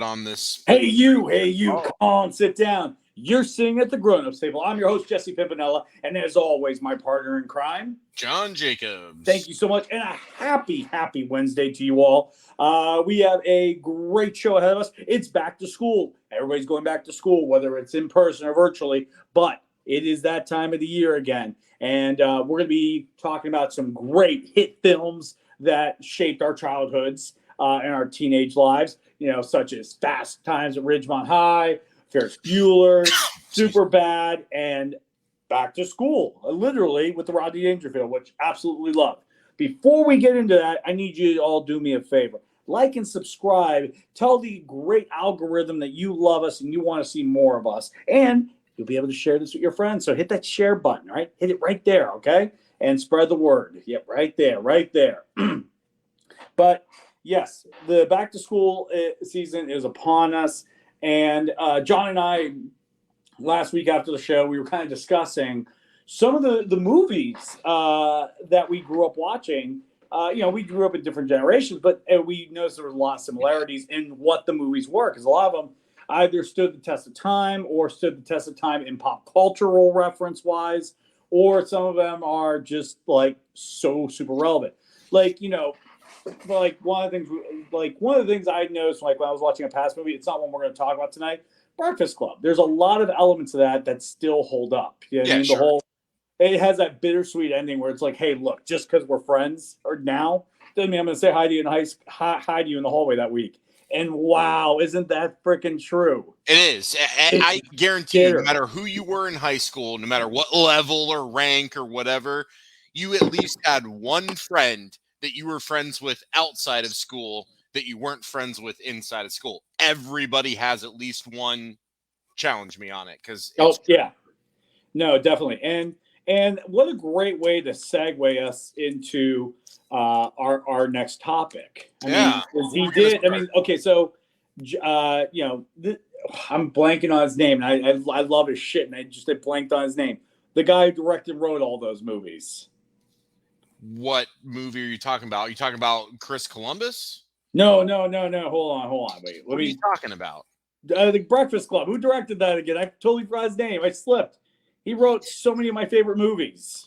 on this. Hey, you, come on, sit down. You're sitting at the grown-ups table. I'm your host, Jesse Pimpinella, and as always, my partner in crime. John Thank Jacobs. you so much, and a happy Wednesday to you all. We have a great show ahead of us. It's back to school. Everybody's going back to school, whether it's in person or virtually, but it is that time of the year again. And we're going to be talking about some great hit films that shaped our childhoods and our teenage lives, such as Fast Times at Ridgemont High, Ferris Bueller, Super Bad, and Back to School, literally with the Rodney Dangerfield, which I absolutely love. Before we get into that, I need you to all do me a favor. Like and subscribe. Tell the great algorithm that you love us and you want to see more of us. And you'll be able to share this with your friends. So hit that share button, right? Hit it right there, okay? And spread the word. Yep, right there. But yes, the back to school season is upon us. And John and I, last week after the show, we were kind of discussing some of the movies that we grew up watching. We grew up in different generations, but we noticed there was a lot of similarities in what the movies were, because a lot of them either stood the test of time or stood the test of time in pop cultural reference wise, or some of them are just like so super relevant. Like one of the things I noticed, like when I was watching a past movie, it's not one we're going to talk about tonight. Breakfast Club. There's a lot of elements of that still hold up. You know what I mean? Sure. It has that bittersweet ending where it's like, hey, look, just because we're friends or now doesn't mean I'm going to say hi to you hi to you in the hallway that week. And wow, isn't that freaking true? It is. I guarantee you, no matter who you were in high school, no matter what level or rank or whatever, you at least had one friend that you were friends with outside of school that you weren't friends with inside of school. Everybody has at least one. Challenge me on it, because yeah, no, definitely. And what a great way to segue us into our next topic. Okay, so I'm blanking on his name, and I love his shit, and I blanked on his name. The guy who directed and wrote all those movies. What movie are you talking about? Are you talking about Chris Columbus? No. Hold on. Wait. What are you talking about? The Breakfast Club. Who directed that again? I totally forgot his name. I slipped. He wrote so many of my favorite movies.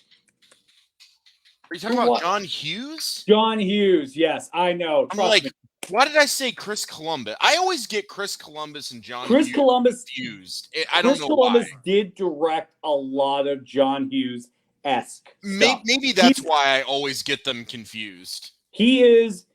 Are you talking about John Hughes? John Hughes, yes, I know. Trust me. Why did I say Chris Columbus? I always get Chris Columbus and John Hughes confused. I don't know why. Chris Columbus did direct a lot of John Hughes-esque stuff. Maybe that's why I always get them confused. He is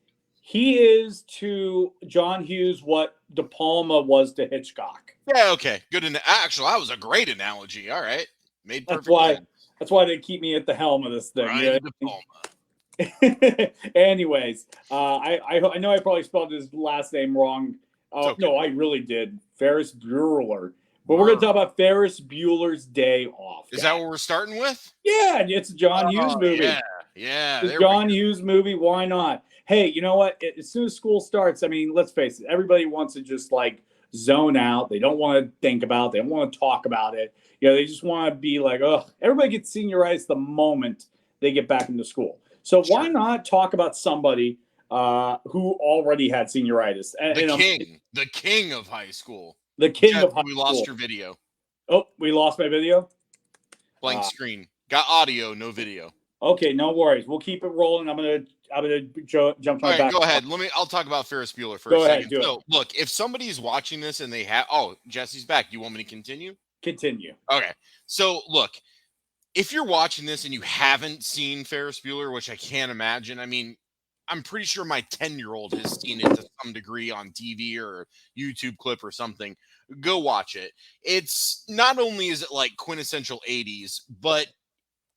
to John Hughes what De Palma was to Hitchcock. Yeah, okay. Good. Actually, that was a great analogy. All right. Made perfect sense. That's why they keep me at the helm of this thing. Brian De Palma. Anyways, I know I probably spelled his last name wrong. Okay. No, I really did. Ferris Bueller. But we're going to talk about Ferris Bueller's Day Off. Is that what we're starting with? Yeah, it's a John Hughes movie. Yeah. It's a John Hughes movie. Why not? Hey, you know what? As soon as school starts, I mean, let's face it. Everybody wants to just like zone out. They don't want to think about it. They don't want to talk about it. They just want to be like, oh, everybody gets senioritis the moment they get back into school. So why not talk about somebody who already had senioritis? The king of high school. The king of high school. We lost your video. Oh, we lost my video? Blank screen. Got audio, no video. Okay, no worries. We'll keep it rolling. I'm gonna jump to my back. Go ahead. I'll talk about Ferris Bueller for a second. Do it. Look, if somebody's watching this and they have Jesse's back. Do you want me to continue? Continue. Okay. So look, if you're watching this and you haven't seen Ferris Bueller, which I can't imagine, I mean, I'm pretty sure my 10-year-old has seen it to some degree on TV or YouTube clip or something. Go watch it. It's not only is it like quintessential 80s, but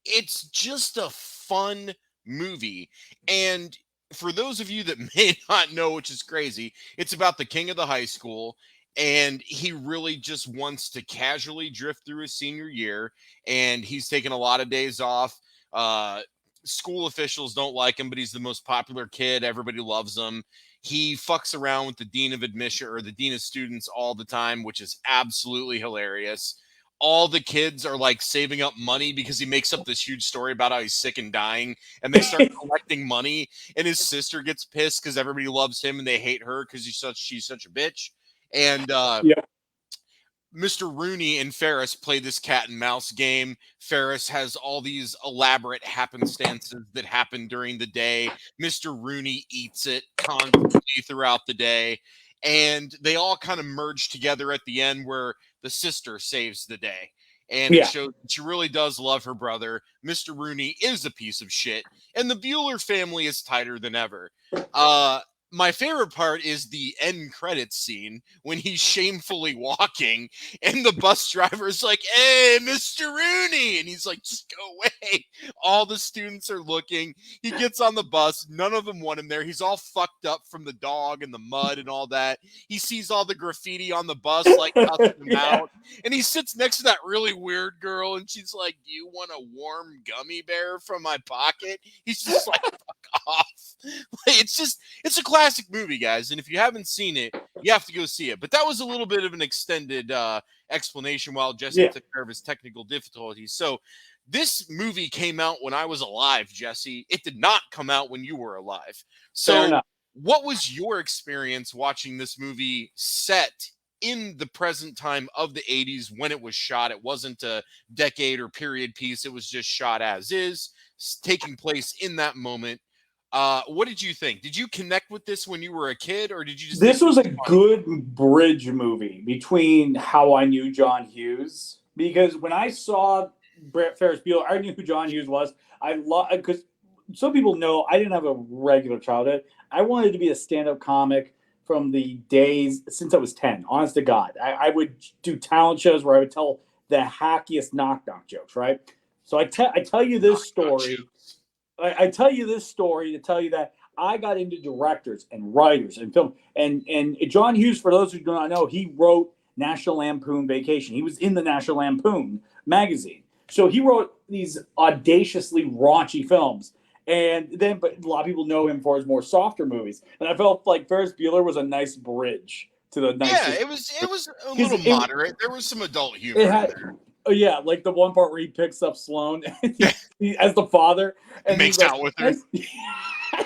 it's just a fun movie. And for those of you that may not know, which is crazy, it's about the king of the high school. And he really just wants to casually drift through his senior year. And he's taken a lot of days off. School officials don't like him, but he's the most popular kid. Everybody loves him. He fucks around with the dean of admission or the dean of students all the time, which is absolutely hilarious. All the kids are like saving up money because he makes up this huge story about how he's sick and dying, and they start collecting money. And his sister gets pissed because everybody loves him and they hate her because she's such a bitch. And Yeah. Mr. Rooney and Ferris play this cat and mouse game. Ferris has all these elaborate happenstances that happen during the day. Mr. Rooney eats it constantly throughout the day. And they all kind of merge together at the end where the sister saves the day. And it Yeah. shows that she really does love her brother. Mr. Rooney is a piece of shit. And the Bueller family is tighter than ever. My favorite part is the end credits scene when he's shamefully walking and the bus driver's like, "Hey, Mr. Rooney," and he's like, "Just go away." All the students are looking. He gets on the bus. None of them want him there. He's all fucked up from the dog and the mud and all that. He sees all the graffiti on the bus, like cussing him Yeah. out. And he sits next to that really weird girl, and she's like, "Do you want a warm gummy bear from my pocket?" He's just like, "Fuck off." It's a classic movie, guys. And if you haven't seen it, you have to go see it. But that was a little bit of an extended explanation while Jesse Yeah. took care of his technical difficulties. So this movie came out when I was alive, Jesse. It did not come out when you were alive. Fair So enough. what was your experience watching this movie set in the present time of the 80s when it was shot? It wasn't a decade or period piece. It was just shot as is, taking place in that moment. What did you think? Did you connect with this when you were a kid, or did you just think This it was a was funny? good bridge movie between how I knew John Hughes, because when I saw Ferris Bueller, I knew who John Hughes was. I love, because some people know I didn't have a regular childhood. I wanted to be a stand-up comic from the days since I was 10. Honest to God, I would do talent shows where I would tell the hackiest knock-knock jokes. Right. So I tell you this story. I tell you this story to tell you that I got into directors and writers and film. And John Hughes, for those who do not know, he wrote National Lampoon Vacation. He was in the National Lampoon magazine. So he wrote these audaciously raunchy films. And then, but a lot of people know him for his more softer movies. And I felt like Ferris Bueller was a nice bridge to the Yeah, nicest. it was a Because little moderate. There was some adult it humor in had, there. oh yeah, like the one part where he picks up Sloane as the father, And and he's makes like, out with her.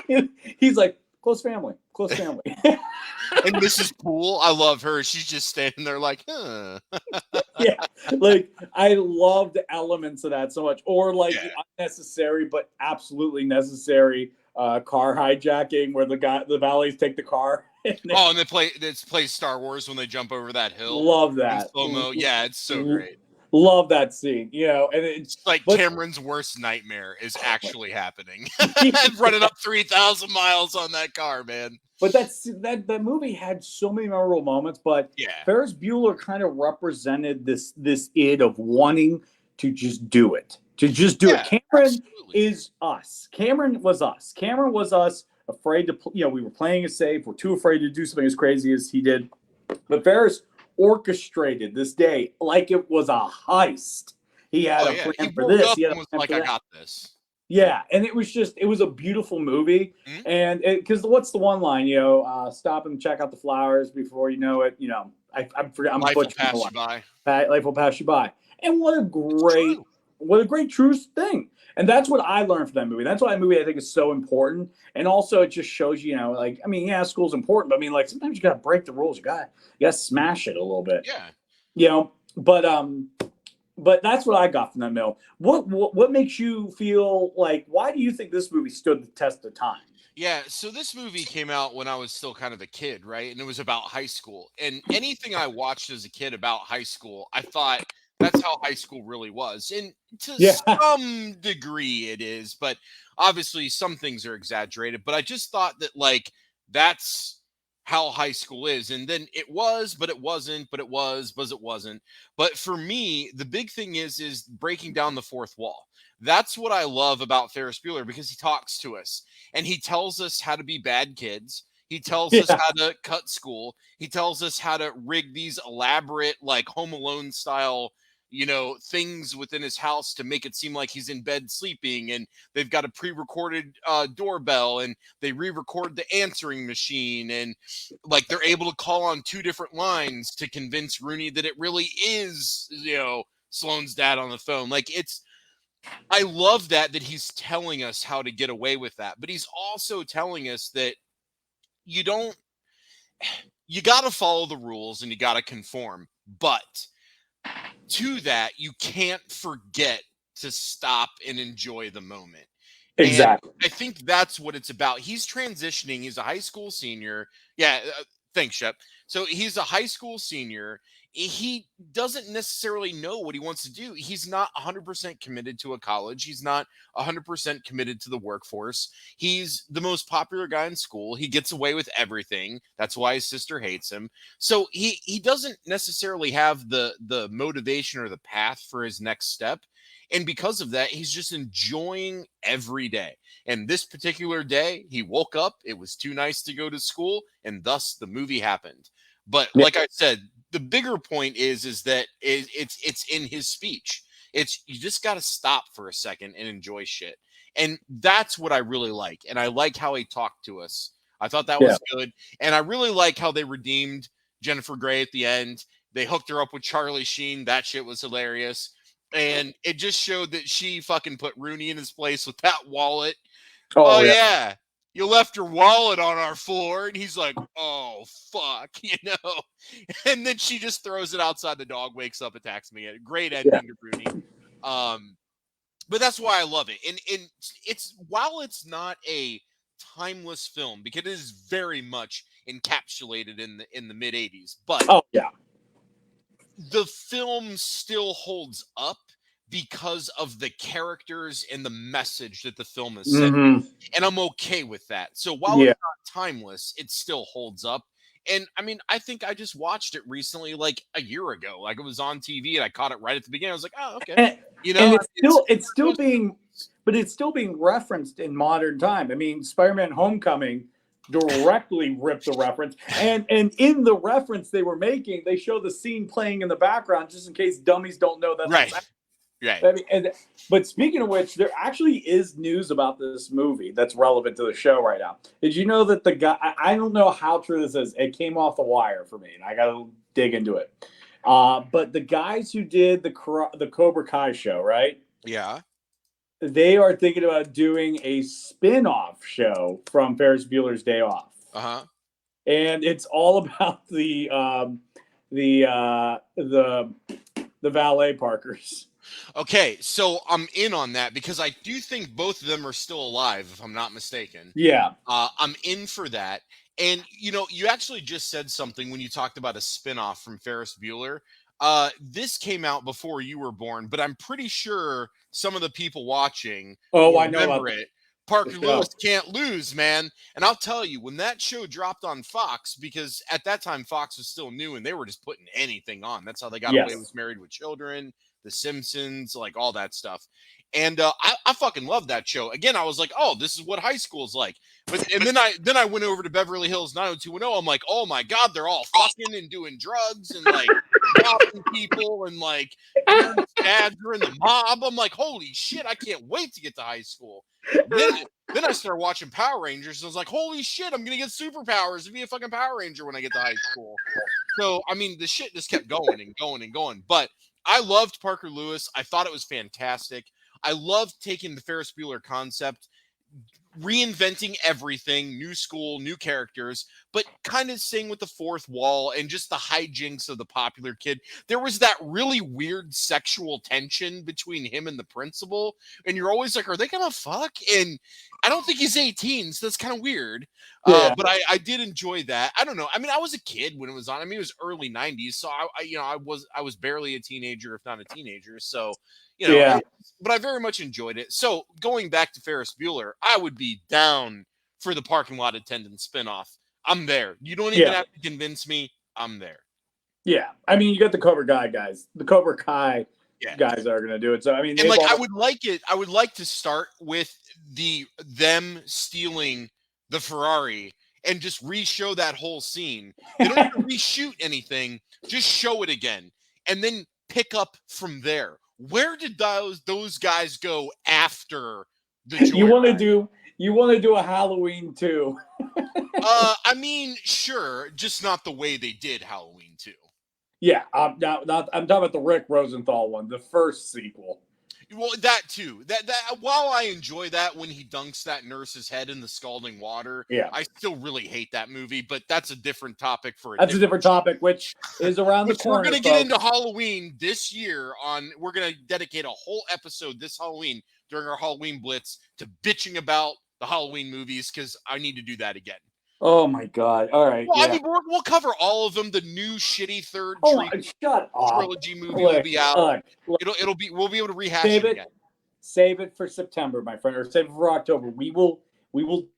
nice. He's like, close family, close family. And Mrs. Poole, I love her. She's just standing there like, huh. Yeah, like I loved elements of that so much, or like Yeah. the unnecessary but absolutely necessary car hijacking, where the valets take the car. And they Oh, and this plays Star Wars when they jump over that hill love in that. slow-mo. Yeah, it's so great. Love that scene, and It's like but Cameron's worst nightmare is actually happening. yeah. Running up 3,000 miles on that car, man. But that movie had so many memorable moments. But Yeah. Ferris Bueller kind of represented this id of wanting to just do it, to just do it. Yeah, Cameron absolutely. is us. Cameron was us. Cameron was us. Afraid to, we were playing it safe. We're too afraid to do something as crazy as he did. But Ferris orchestrated this day like it was a heist. He had Oh, a yeah. He plan for woke this. up He had and a was plan like, for I that. got this. Yeah, and it was a beautiful movie, Mhm. and because what's the one line? Stop and check out the flowers before you know it. I forget. I'm Life will butchering the pass you line. by. Life will pass you by. And It's true. what a great true thing. And that's what I learned from that movie. That's why that movie I think is so important. And also it just shows like, I mean, yeah, school's important, but I mean, like sometimes you gotta break the rules. You gotta smash it a little bit. Yeah. But that's what I got from that mill. What makes you feel like? Why do you think this movie stood the test of time? Yeah, so this movie came out when I was still kind of a kid, right? And it was about high school. And anything I watched as a kid about high school, I thought that's how high school really was. And to Yeah, some degree it is, but obviously some things are exaggerated. But I just thought that like that's how high school is. And then it was, but it wasn't, but it was, but it wasn't. But for me, the big thing is breaking down the fourth wall. That's what I love about Ferris Bueller because he talks to us and he tells us how to be bad kids. He tells us yeah, how to cut school. He tells us how to rig these elaborate, like Home Alone style, things within his house to make it seem like he's in bed sleeping. And they've got a pre-recorded doorbell, and they re-record the answering machine, and like they're able to call on two different lines to convince Rooney that it really is, Sloane's dad on the phone. Like I love that he's telling us how to get away with that, but he's also telling us that you don't you got to follow the rules and you got to conform. But to that, you can't forget to stop and enjoy the moment. And Exactly. I think that's what it's about. He's transitioning. He's a high school senior. Yeah, thanks, Shep. So he's a high school senior. He doesn't necessarily know what he wants to do. He's not 100% committed to a college. He's not 100% committed to the workforce. He's the most popular guy in school. He gets away with everything. That's why his sister hates him. So he doesn't necessarily have the motivation or the path for his next step. And because of that, he's just enjoying every day. And this particular day, he woke up, it was too nice to go to school, and thus the movie happened. But Yeah. like I said, the bigger point is that it's in his speech. It's you just got to stop for a second and enjoy shit. And that's what I really like. And I like how he talked to us. I thought that was good. And I really like how they redeemed Jennifer Grey at the end. They hooked her up with Charlie Sheen. That shit was hilarious. And it just showed that she fucking put Rooney in his place with that wallet. Oh yeah. You left your wallet on our floor. And he's like, oh, fuck, And then she just throws it outside. The dog wakes up, attacks me. Great ending to Rooney. But that's why I love it. And it's while it's not a timeless film, because it is very much encapsulated in the mid 80s, but the film still holds up because of the characters and the message that the film is saying. And I'm okay with that. So while it's not timeless, it still holds up. And I mean, I think I just watched it recently, like a year ago. Like it was on TV and I caught it right at the beginning. I was like, oh, okay. And it's still being referenced in modern time. I mean, Spider-Man Homecoming directly ripped the reference. And in the reference they were making, they show the scene playing in the background just in case dummies don't know that. Right. I mean, but speaking of which, there actually is news about this movie that's relevant to the show right now. Did you know that the guy, I don't know how true this is. It came off the wire for me, and I got to dig into it. But the guys who did the Cobra Kai show, right? Yeah. They are thinking about doing a spin-off show from Ferris Bueller's Day Off. Uh-huh. And it's all about the valet parkers. Okay, so I'm in on that because I do think both of them are still alive, if I'm not mistaken. Yeah. I'm in for that. And, you actually just said something when you talked about a spinoff from Ferris Bueller. This came out before you were born, but I'm pretty sure some of the people watching I know remember it. Parker Lewis Can't Lose, man. And I'll tell you, when that show dropped on Fox, because at that time Fox was still new and they were just putting anything on. That's how they got away with Married with Children, The Simpsons, like all that stuff. And I fucking love that show. Again, I was like, oh, this is what high school is like. And then I went over to Beverly Hills 90210. I'm like, oh my God, they're all fucking and doing drugs and like robbing people and like dads are in the mob. I'm like, holy shit, I can't wait to get to high school. Then I started watching Power Rangers and I was like, holy shit, I'm gonna get superpowers and be a fucking Power Ranger when I get to high school. So I mean, the shit just kept going and going and going. But I loved Parker Lewis. I thought it was fantastic. I loved taking the Ferris Bueller concept, reinventing everything, new school, new characters, but kind of staying with the fourth wall and just the hijinks of the popular kid. There was that really weird sexual tension between him and the principal, and you're always like, are they gonna fuck? And I don't think he's 18, so that's kind of weird. But I did enjoy that. I don't know. I mean, I was a kid when it was on. I mean, it was early 90s, so I was barely a teenager, if not a teenager. So but I very much enjoyed it. So going back to Ferris Bueller, I would be down for the parking lot attendant spinoff. I'm there. You don't even have to convince me. I'm there. Yeah. I mean, you got the Cobra Kai guys. The Cobra Kai guys are going to do it. So, I mean, and like, I would like to start with them stealing the Ferrari and just re-show that whole scene. They don't have to reshoot anything. Just show it again. And then pick up from there. Where did those guys go after the joyride? You want to do a Halloween 2. I mean, sure, just not the way they did Halloween 2. Yeah, I'm talking about the Rick Rosenthal one, the first sequel. Well, that too. That while I enjoy that when he dunks that nurse's head in the scalding water, Yeah. I still really hate that movie. But that's a different topic for a That's a different topic, which is around the Which we're corner, gonna get into folks. Halloween this year. We're gonna dedicate a whole episode this Halloween during our Halloween Blitz to bitching about the Halloween movies because I need to do that again. Oh my God! All right, Well, I yeah. mean, we'll cover all of them. The new shitty third Oh, shut up! trilogy movie will be out. Look, We'll be able to rehash save it it. again. Save it for September, my friend, or save it for October. We will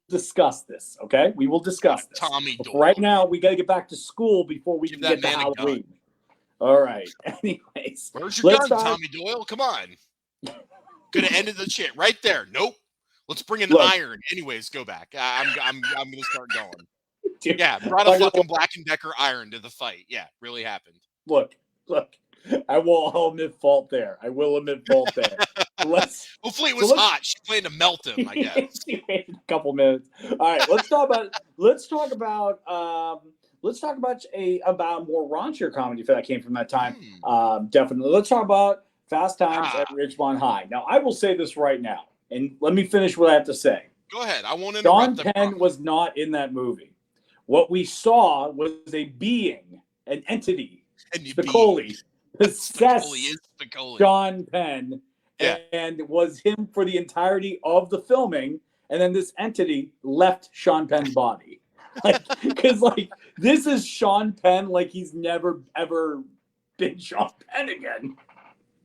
discuss this. Okay, we will discuss this. Tommy But Doyle. right now, we got to get back to school before we Give can get that to man a gun. Halloween. All right. Anyways, Where's your gun, Tommy Doyle? Come on. Could have ended the shit right there. Nope. Let's bring an iron. Anyways, go back. I'm gonna start going. Dude, Yeah, brought a fucking Black & Decker iron to the fight. Yeah, really happened. Look. I'll admit fault there. I will admit fault there. Hopefully it was hot. She planned to melt him, I guess. She waited a couple minutes. All right, let's talk about a more raunchier comedy that came from that time. Definitely. Let's talk about Fast Times at Ridgemont High. Now, I will say this right now, and let me finish what I have to say. Go ahead. I won't interrupt. Sean Penn was not in that movie. What we saw was a being, an entity, Spicoli, possessed Sean Penn, and was him for the entirety of the filming. And then this entity left Sean Penn's body. Because this is Sean Penn like he's never, ever been Sean Penn again.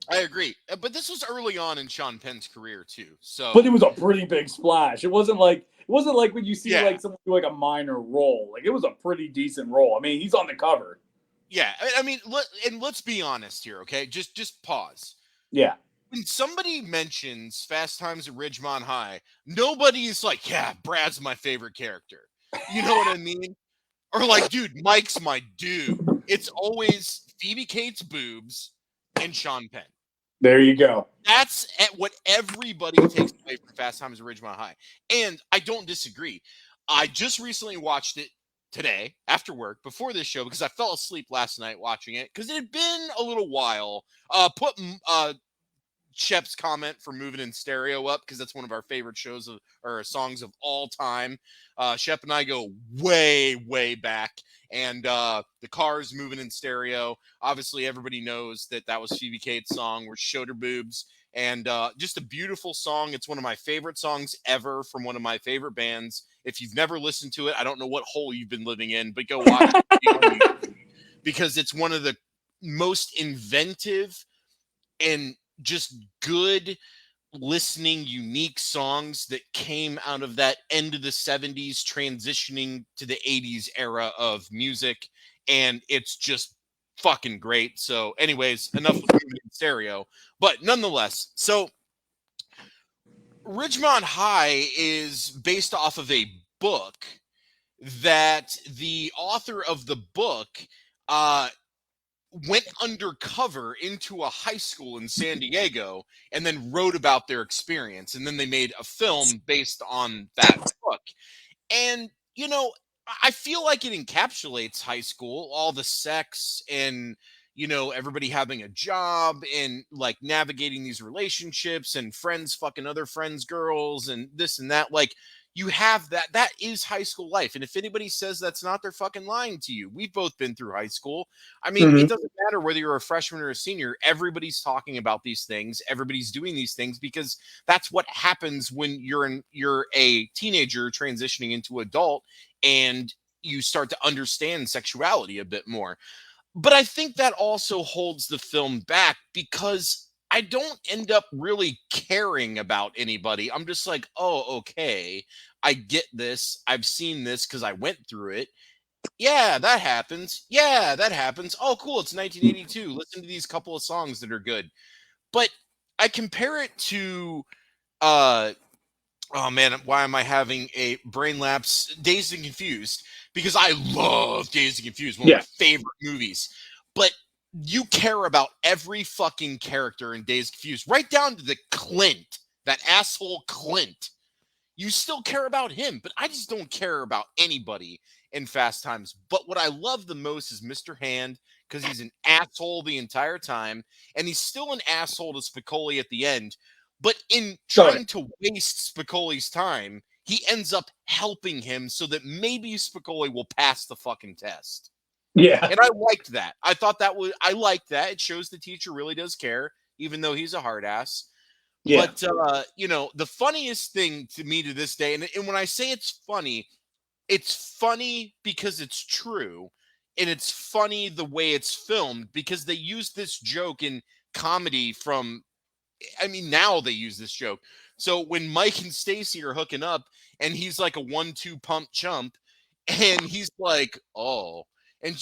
I agree. But this was early on in Sean Penn's career, too. But it was a pretty big splash. It wasn't like when you see someone do a minor role. It was a pretty decent role. I mean, he's on the cover. Yeah, I mean, let's be honest here, okay? Just pause. Yeah. When somebody mentions Fast Times at Ridgemont High, nobody's like, yeah, Brad's my favorite character. You know what I mean? Or dude, Mike's my dude. It's always Phoebe Cates' boobs and Sean Penn. There you go. That's what everybody takes away from Fast Times at Ridgemont High. And I don't disagree. I just recently watched it today after work before this show because I fell asleep last night watching it because it had been a little while. Put Shep's comment for Moving in Stereo up because that's one of our favorite shows or songs of all time. Shep and I go way back, and the Cars Moving in Stereo. Obviously, everybody knows that was Phoebe Cates' song where she showed her boobs, and just a beautiful song. It's one of my favorite songs ever from one of my favorite bands. If you've never listened to it, I don't know what hole you've been living in, but go watch it because it's one of the most inventive and just good listening, unique songs that came out of that end of the 70s, transitioning to the 80s era of music. And it's just fucking great. So anyways, enough with Moving in Stereo. But nonetheless, so Ridgemont High is based off of a book that the author of the book went undercover into a high school in San Diego and then wrote about their experience. And then they made a film based on that book. And, I feel like it encapsulates high school, all the sex and, everybody having a job and navigating these relationships and friends fucking other friends' girls and this and that. You have that is high school life. And if anybody says that's not, they're fucking lying to you. We've both been through high school. I mean, It doesn't matter whether you're a freshman or a senior. Everybody's talking about these things. Everybody's doing these things because that's what happens when you're a teenager transitioning into adult and you start to understand sexuality a bit more. But I think that also holds the film back because I don't end up really caring about anybody. I'm just like, oh, okay, I get this. I've seen this because I went through it. Yeah, that happens. Yeah, that happens. Oh, cool. It's 1982. Listen to these couple of songs that are good. But I compare it to, oh man, why am I having a brain lapse? Dazed and Confused, because I love Dazed and Confused, one of my favorite movies. But you care about every fucking character in Dazed and Confused, right down to the Clint, that asshole Clint. you still care about him, but I just don't care about anybody in Fast Times. But what I love the most is Mr. Hand, because he's an asshole the entire time, and he's still an asshole to Spicoli at the end. But in trying to waste Spicoli's time, he ends up helping him so that maybe Spicoli will pass the fucking test. Yeah. And I liked that. I liked that. It shows the teacher really does care, even though he's a hard ass. Yeah. But, the funniest thing to me to this day, and when I say it's funny because it's true, and it's funny the way it's filmed, because they use this joke in comedy now they use this joke. So when Mike and Stacy are hooking up, and he's like a 1-2 pump chump, and he's like, oh, and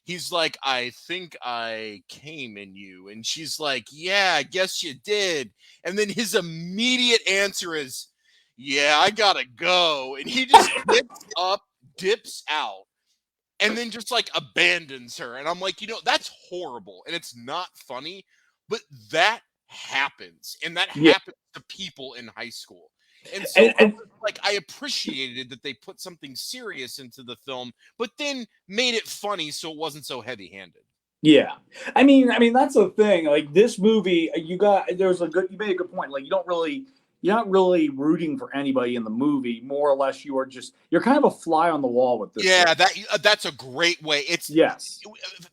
he's like, I think I came in you. And she's like, yeah, I guess you did. And then his immediate answer is, yeah, I gotta go. And he just gets up, dips out, and then just like abandons her. And I'm like, that's horrible. And it's not funny, but that happens. And that happens to people in high school. And so I appreciated that they put something serious into the film, but then made it funny so it wasn't so heavy-handed. Yeah. I mean that's the thing. Like this movie, you made a good point. Like you're not really rooting for anybody in the movie. More or less, you're kind of a fly on the wall with this. Yeah, that's a great way. Yes.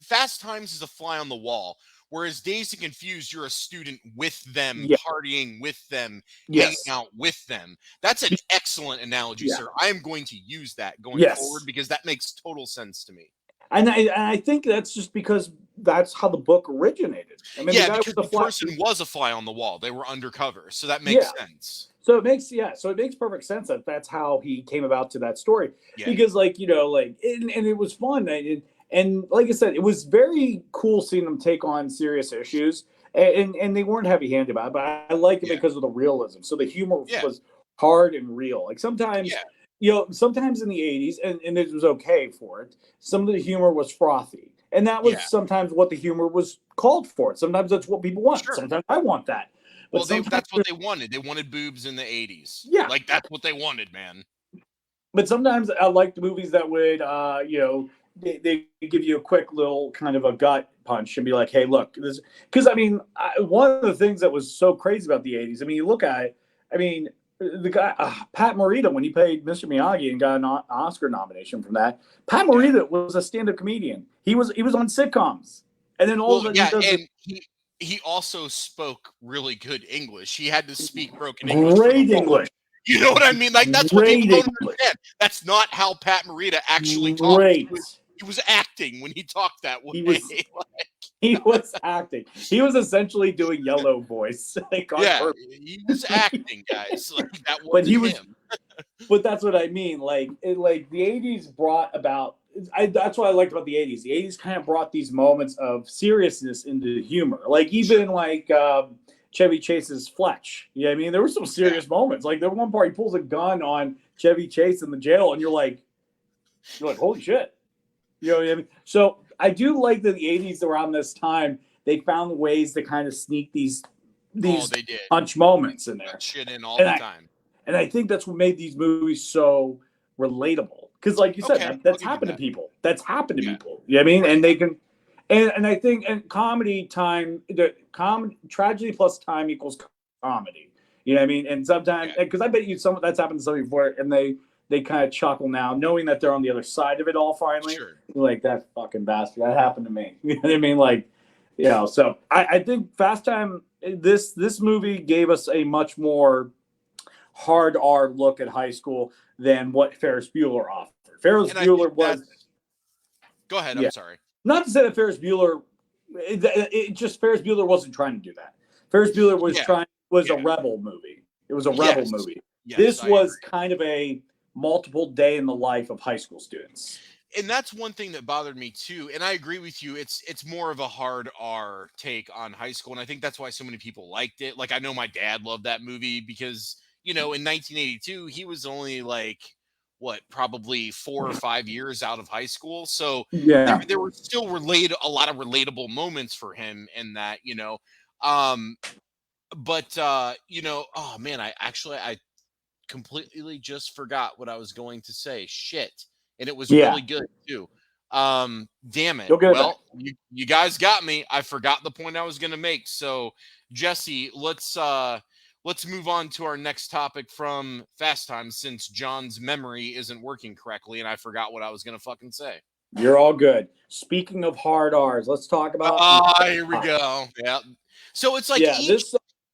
Fast Times is a fly on the wall. Whereas Dazed and Confused, you're a student with them, partying with them, hanging out with them. That's an excellent analogy, sir. I am going to use that going forward because that makes total sense to me. And I think that's just because that's how the book originated. I mean, because the person was a fly on the wall. They were undercover, so that makes sense. So it makes perfect sense that that's how he came about to that story. Because and it was fun. And like I said, it was very cool seeing them take on serious issues, and they weren't heavy-handed about it. But I like it because of the realism. So the humor was hard and real. Like sometimes, sometimes in the 80s, and it was okay for it, some of the humor was frothy. And that was sometimes what the humor was called for. Sometimes that's what people want. Sure. Sometimes I want that. But that's what they wanted. They wanted boobs in the 80s. Yeah. Like, that's what they wanted, man. But sometimes I like the movies that would, they give you a quick little kind of a gut punch and be like, hey, look, this, because one of the things that was so crazy about the 80s, you look at it, the guy, Pat Morita, when he played Mr. Miyagi and got an Oscar nomination from that, Pat Morita was a stand-up comedian. He was on sitcoms. And then all of a sudden he also spoke really good English. He had to speak broken English. Great English. You know what I mean? Like, that's what people don't understand. That's not how Pat Morita actually talked. He was acting when he talked that way. He was acting. He was essentially doing yellow voice. He was acting, guys. Like, that wasn't him. But that's what I mean. Like the 80s brought about. That's what I liked about the 80s. The 80s kind of brought these moments of seriousness into humor. Like even Chevy Chase's Fletch. You know what I mean? There were some serious moments. Like there was one part he pulls a gun on Chevy Chase in the jail, and you're like, holy shit. You know what I mean? So I do like that the 80s around this time, they found ways to kind of sneak these punch moments in there. Shit in all the time. And I think that's what made these movies so relatable. Because like you said, that's happened to people. That's happened to people. You know what I mean? And they can and I think comedy time, tragedy plus time equals comedy. You know what I mean? And sometimes, because I bet you that's happened to somebody before, and they kind of chuckle now, knowing that they're on the other side of it all finally. Sure. Like, that fucking bastard. That happened to me. You know what I mean? Like, so I think Fast Time, this movie gave us a much more hard R look at high school than what Ferris Bueller offered. Ferris Bueller was... Go ahead, I'm sorry. Not to say that Ferris Bueller... Ferris Bueller wasn't trying to do that. Ferris Bueller was a rebel movie. It was a rebel movie. Yes, this was kind of a multiple day in the life of high school students. And that's one thing that bothered me too. And I agree with you. It's more of a hard R take on high school. And I think that's why so many people liked it. Like, I know my dad loved that movie because, in 1982, he was only probably 4 or 5 years out of high schoal. So there were still a lot of relatable moments for him in that, oh man, I completely just forgot what I was going to say. Shit. And it was Yeah, really good too. Damn it. you'll get it back. Well, you guys got me. I forgot the point I was gonna make. So Jesse, let's move on to our next topic from Fast Time, since John's memory isn't working correctly and I forgot what I was gonna fucking say. You're all good. Speaking of hard R's, let's talk about Ah, here we Pie. go. Yeah. So it's like Yeah, this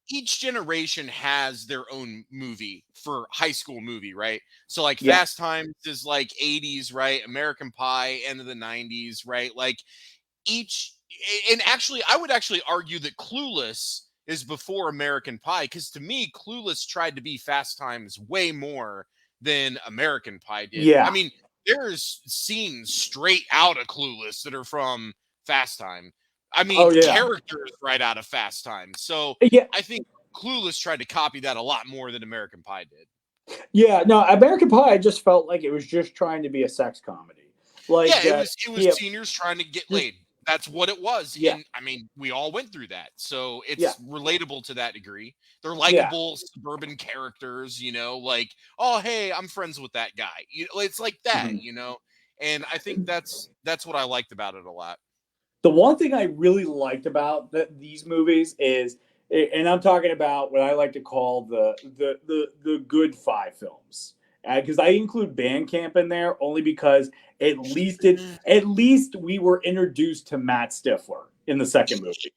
each generation has their own movie for high school movie, right? So like yeah, Fast Times is like 80s, right? American Pie, end of the 90s, right? Like each, and actually I would actually argue that Clueless is before American Pie, because to me Clueless tried to be Fast Times way more than American Pie did. I yeah. mean, there's scenes straight out of Clueless that are from Fast Time. I mean, Oh yeah. characters right out of Fast Time. So Yeah. I think Clueless tried to copy that a lot more than American Pie did. Yeah, no, American Pie I just felt like it was just trying to be a sex comedy. Like Yeah, it that, was yeah, seniors trying to get just laid. That's what it was. yeah, And I mean, we all went through that. So yeah, it's relatable to that degree. They're yeah. likable suburban characters, like, oh hey, I'm friends with that guy. It's like that, Mhm. And I think that's what I liked about it a lot. The one thing I really liked about these movies is, and I'm talking about what I like to call the good five films, because I include Bandcamp in there only because at least we were introduced to Matt Stifler in the second movie.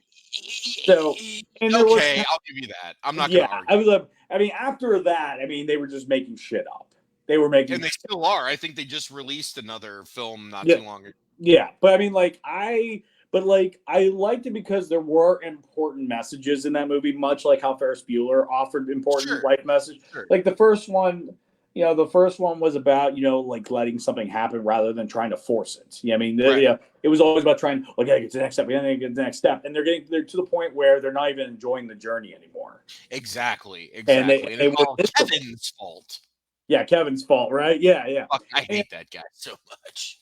So, and there was Okay, I'll give you that. I'm not gonna yeah, argue. I was. I mean, after that, I mean, they were just making shit up. They were making And they still are. I think they just released another film not yeah, too long ago. yeah. But I mean, I liked it because there were important messages in that movie, much like how Ferris Bueller offered important Sure, life message. sure. Like the first one was about like letting something happen rather than trying to force it. Yeah, I mean, Right. it was always about trying. We gotta get to the next step. We gotta get to the next step, and they're to the point where they're not even enjoying the journey anymore. Exactly, And exactly. And it's with all this, Kevin's fault. yeah, Kevin's fault, right? Yeah, yeah. Fuck, I And hate that guy so much.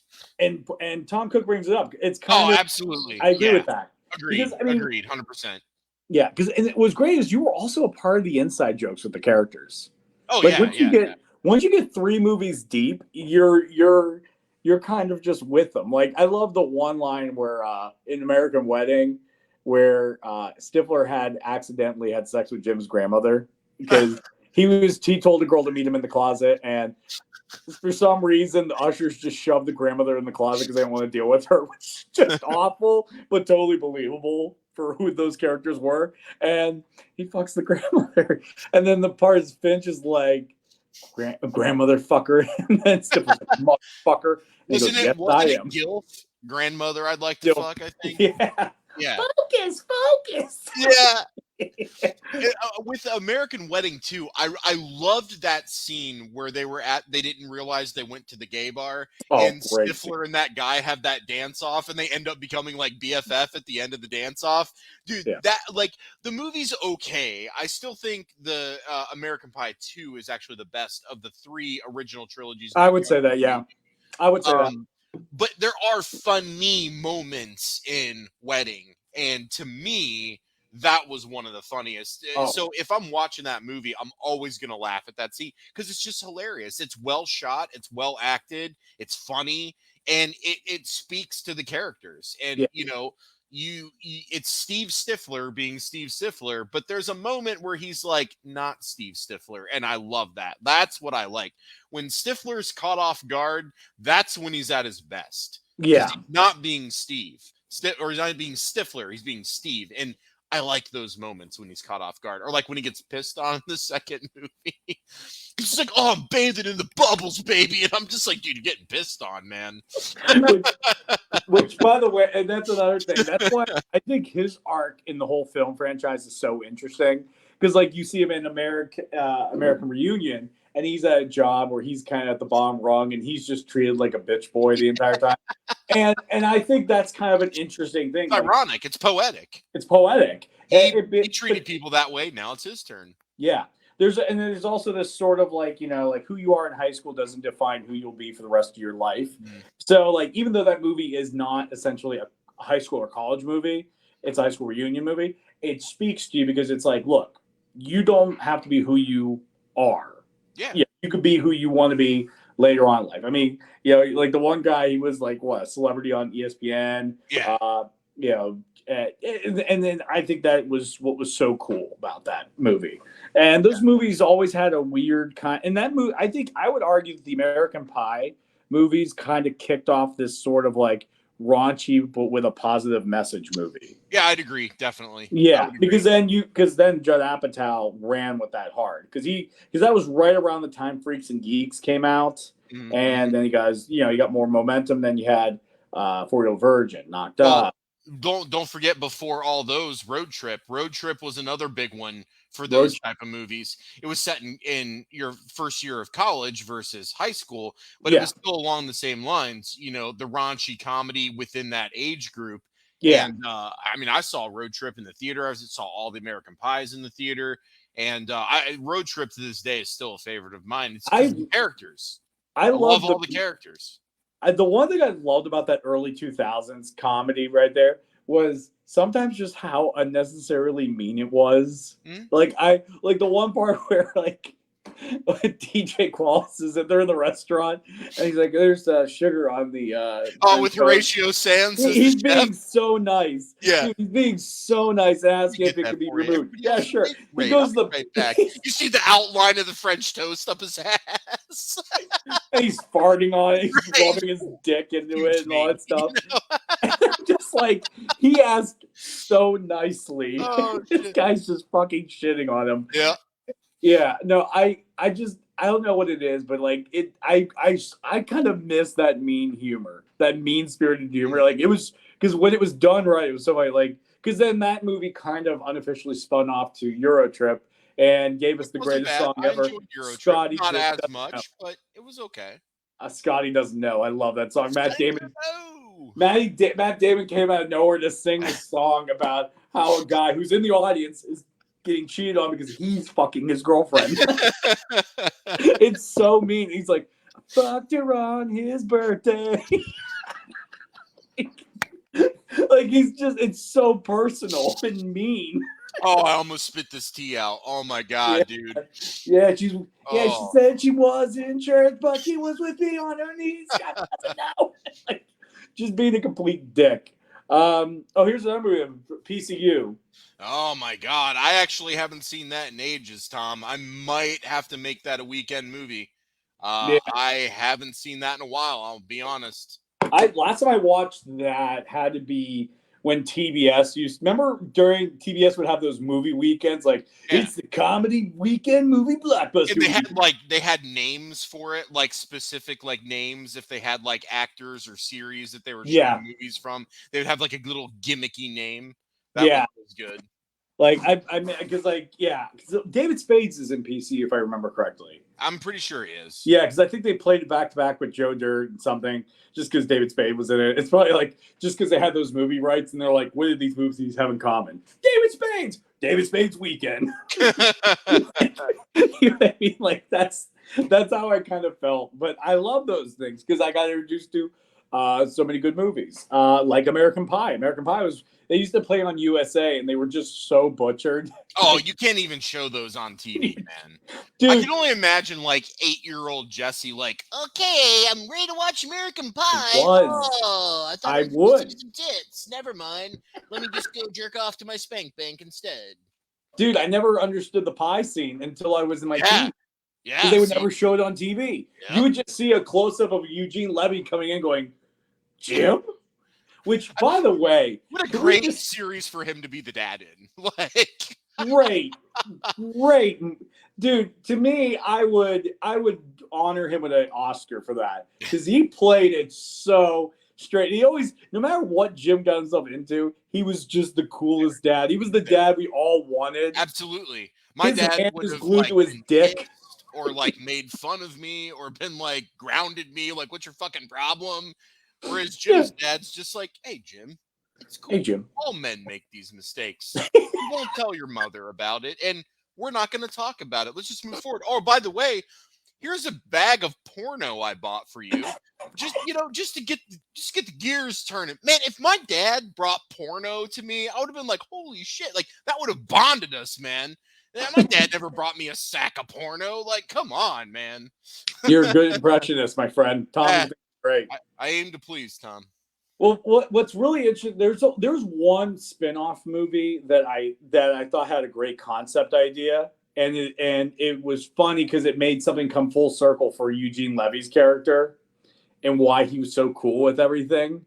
Tom Cook brings it up. It's kind Oh, of absolutely. I agree Yeah. with that because Agreed. I mean, Agreed. 100%. yeah, because and it was great is you were also a part of the inside jokes with the characters. Oh, Like yeah, yeah, yeah. once you get three movies deep, you're kind of just with them. Like I love the one line where in American Wedding where Stifler had accidentally had sex with Jim's grandmother because he told a girl to meet him in the closet, and for some reason the ushers just shoved the grandmother in the closet because they didn't want to deal with her, which is just awful but totally believable for who those characters were. And he fucks the grandmother, and then the part is Finch is like grandmother fucker, and then Stifler's like motherfucker, and he goes, "Yes, I Wasn't it am." Gilf? Grandmother I'd like to Still, fuck, I think. yeah. Yeah. Focus. Yeah. With American Wedding too, I loved that scene where they didn't realize they went to the gay bar, Oh, and great. Stifler and that guy have that dance off, and they end up becoming like BFF at the end of the dance off. Dude, Yeah, that like the movie's okay. I still think the American Pie 2 is actually the best of the three original trilogies. I would say that. Yeah, I would say that. But there are funny moments in Wedding, and to me, that was one of the funniest. Oh, So if I'm watching that movie, I'm always gonna laugh at that scene because it's just hilarious. It's well shot, it's well acted, it's funny, and it speaks to the characters. yeah, And it's Steve Stifler being Steve Stifler, but there's a moment where he's like not Steve Stifler, and I love that. That's what I like. When Stifler's caught off guard, that's when he's at his best because yeah. he's not being Steve, or he's not being Stifler. He's being Steve, and I like those moments when he's caught off guard, or like when he gets pissed on in the second movie. He's just like, "Oh, I'm bathing in the bubbles, baby," and I'm just like, "Dude, you're getting pissed on, man." Which, by the way, and that's another thing. That's why I think his arc in the whole film franchise is so interesting because, like, you see him in American Reunion, and he's at a job where he's kind of at the bottom rung, and he's just treated like a bitch boy the entire time. And I think that's kind of an interesting thing. It's ironic. It's poetic. It's poetic. He treated people that way. Now it's his turn. Yeah. There's also this sort of like, like who you are in high school doesn't define who you'll be for the rest of your life. So like, even though that movie is not essentially a high school or college movie, it's a high school reunion movie. It speaks to you because it's like, look, you don't have to be who you are. Yeah. Yeah, you could be who you want to be later on in life. I mean, like the one guy, he was like what, a celebrity on ESPN. Yeah. You know, and then I think that was what was so cool about that movie. And those movies always had a weird kind. And that movie, I think I would argue that the American Pie movies kind of kicked off this sort of like raunchy but with a positive message movie. Yeah, I'd agree. Definitely. I Yeah, would because agree. then Judd Apatow ran with that hard because that was right around the time Freaks and Geeks came out, Mm-hmm. and then you got more momentum. Then you had 40 Virgin, Knocked Well, Up, don't forget before all those Road Trip. Road Trip was another big one for Road. those type of movies. It was set in your first year of college versus high school, but it Yeah, was still along the same lines. The raunchy comedy within that age group. yeah. And I mean, I saw Road Trip in the theater. Saw all the American Pies in the theater, and Road Trip to this day is still a favorite of mine. It's because I of the characters. I I love love all the characters. the one thing I loved about that early 2000s comedy right there was sometimes just how unnecessarily mean it was. Mhm. Like I like the one part where like DJ Qualls is they're in the restaurant and he's like, "There's sugar on the Oh, French with toast." Horatio Sands as the He's chef. being so nice, Yeah. dude. He's being so nice, Me asking if get it that could be for you. removed. Everybody Yeah, else is sure. wait, He great. I'll goes be to right back. the You see the outline of the French toast up his ass. and he's farting on it. He's Right. rubbing his dick into it Huge and all name. that stuff. And I'm just like, he asked so nicely. Oh This shit. guy's just fucking shitting on him. Yeah. Yeah, no, I don't know what it is, but like I kind of miss that mean humor, that mean spirited humor. Mhm. Like it was because when it was done right, it was so like because then that movie kind of unofficially spun off to Euro Trip and gave It us the wasn't greatest bad. song I ever. enjoyed Eurotrip. Scotty Not just as doesn't know. much, but it was okay. Scotty doesn't know. I love that song. Scotty doesn't know. Matt Damon came out of nowhere to sing this song about how a guy who's in the audience is getting cheated on because he's fucking his girlfriend. It's so mean. He's like, fucked her on his birthday. Like it's so personal and mean. Oh, I almost spit this tea out. Oh my Yeah, god, dude. she Oh. said she was in church, but she was with me on her knees. God doesn't know. Like, just being a complete dick. Here's another movie, PCU. Oh my god. I actually haven't seen that in ages, Tom. I might have to make that a weekend movie. Yeah, I haven't seen that in a while, I'll be honest. I last time I watched that had to be when TBS used. Remember during TBS would have those movie weekends, like Yeah. it's the comedy weekend movie blockbuster And they had weekend. they had names for it, like specific like names if they had like actors or series that they were Yeah, showing movies from. They would have like a little gimmicky name. That one yeah. was good. Like I mean, because like yeah, 'cause David Spades is in PC if I remember correctly. I'm pretty sure he is. Yeah, because I think they played it back to back with Joe Dirt and something, just because David Spade was in it. It's probably like just because they had those movie rights and they're like, what did these movies have in common? David Spade's Weekend. You know what I mean? Like that's how I kind of felt. But I love those things because I got introduced to so many good movies, like American Pie. American Pie was they used to play it on USA and they were just so butchered. Oh, you can't even show those on TV, man. I Dude, can only imagine like 8-year-old Jesse, like, okay, I'm ready to watch American Pie. was. Oh, I thought I I was going to would. see some tits. Never mind. Let me just go jerk off to my spank bank instead. Dude, I never understood the pie scene until I was in my Yeah, teens because yeah. they would See, never show it on TV. You yep. would just see a close up of Eugene Levy coming in going, Jim? Which, by the way, What a can we great just series for him to be the dad in. Like, great, great, dude. To me, I would honor him with an Oscar for that because he played it so straight. He always, no matter what Jim got himself into, he was just the coolest dad. He was the dad we all wanted. absolutely. My His dad hand would is have glued like to his been dick. pissed or like made fun of me or been like grounded me, like, what's your fucking problem? Whereas Yeah. Jim's dad's just like, hey, Jim, it's Hey, cool. Jim. All men make these mistakes. You won't tell your mother about it, and we're not going to talk about it. Let's just move forward. Oh, by the way, here's a bag of porno I bought for you. Just to get the gears turning. Man, if my dad brought porno to me, I would have been like, holy shit, like that would have bonded us, man. Yeah, my dad never brought me a sack of porno. Like, come on, man. You're a good impressionist, my friend. Tom is great. I aim to please, Tom. Well, what's really interesting, there's one spin-off movie that I thought had a great concept idea, and it was funny because it made something come full circle for Eugene Levy's character and why he was so cool with everything,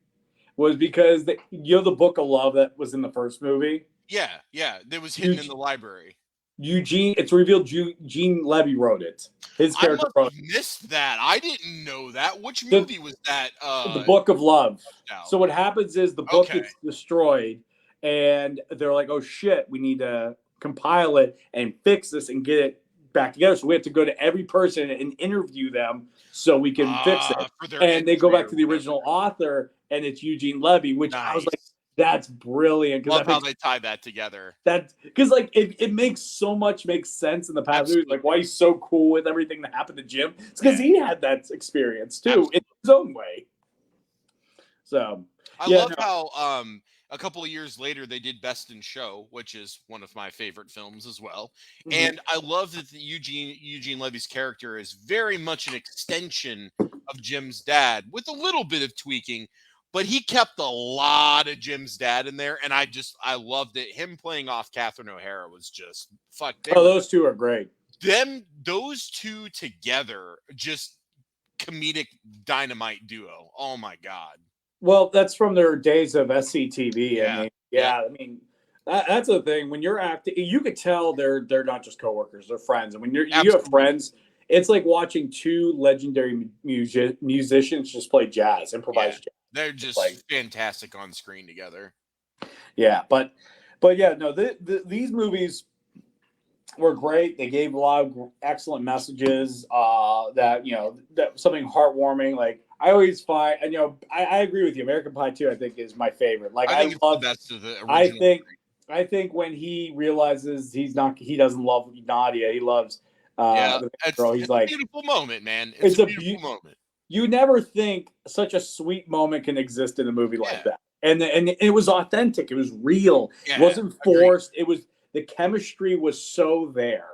was because the Book of Love that was in the first movie. Yeah, that was hidden in the library. It's revealed Eugene Levy wrote it. His character I must have missed that. I didn't know that. Which movie was that? The Book of Love. So what happens is the book gets destroyed, and they're like, "Oh shit, we need to compile it and fix this and get it back together." So we have to go to every person and interview them so we can fix it. And they go back to the original author, and it's Eugene Levy, which I was like, that's brilliant. Love how they tie that together. That because like it makes sense in the past movies, like why he's so cool with everything that happened to Jim. It's because he had that experience too in his own way. So I love how a couple of years later they did Best in Show, which is one of my favorite films as well. Mm-hmm. And I love that Eugene Levy's character is very much an extension of Jim's dad with a little bit of tweaking. But he kept a lot of Jim's dad in there, and I loved it. Him playing off Catherine O'Hara was just those two are great. Those two together, just comedic dynamite duo. Oh my god. Well, that's from their days of SCTV. I mean, that's the thing. When you're acting, you could tell they're not just coworkers; they're friends. And when you have friends, it's like watching two legendary musicians just play jazz, improvise jazz. They're just fantastic on screen together. Yeah, but yeah, no, these movies were great. They gave a lot of excellent messages. That something heartwarming. Like I always find, and I agree with you. American Pie 2, I think, is my favorite. Like I love the best of the original. I think when he realizes he doesn't love Nadia, he loves the girl. He's like, a beautiful moment, man. It's a beautiful moment. You never think such a sweet moment can exist in a movie like that. And it was authentic. It was real. It wasn't forced. It was, the chemistry was so there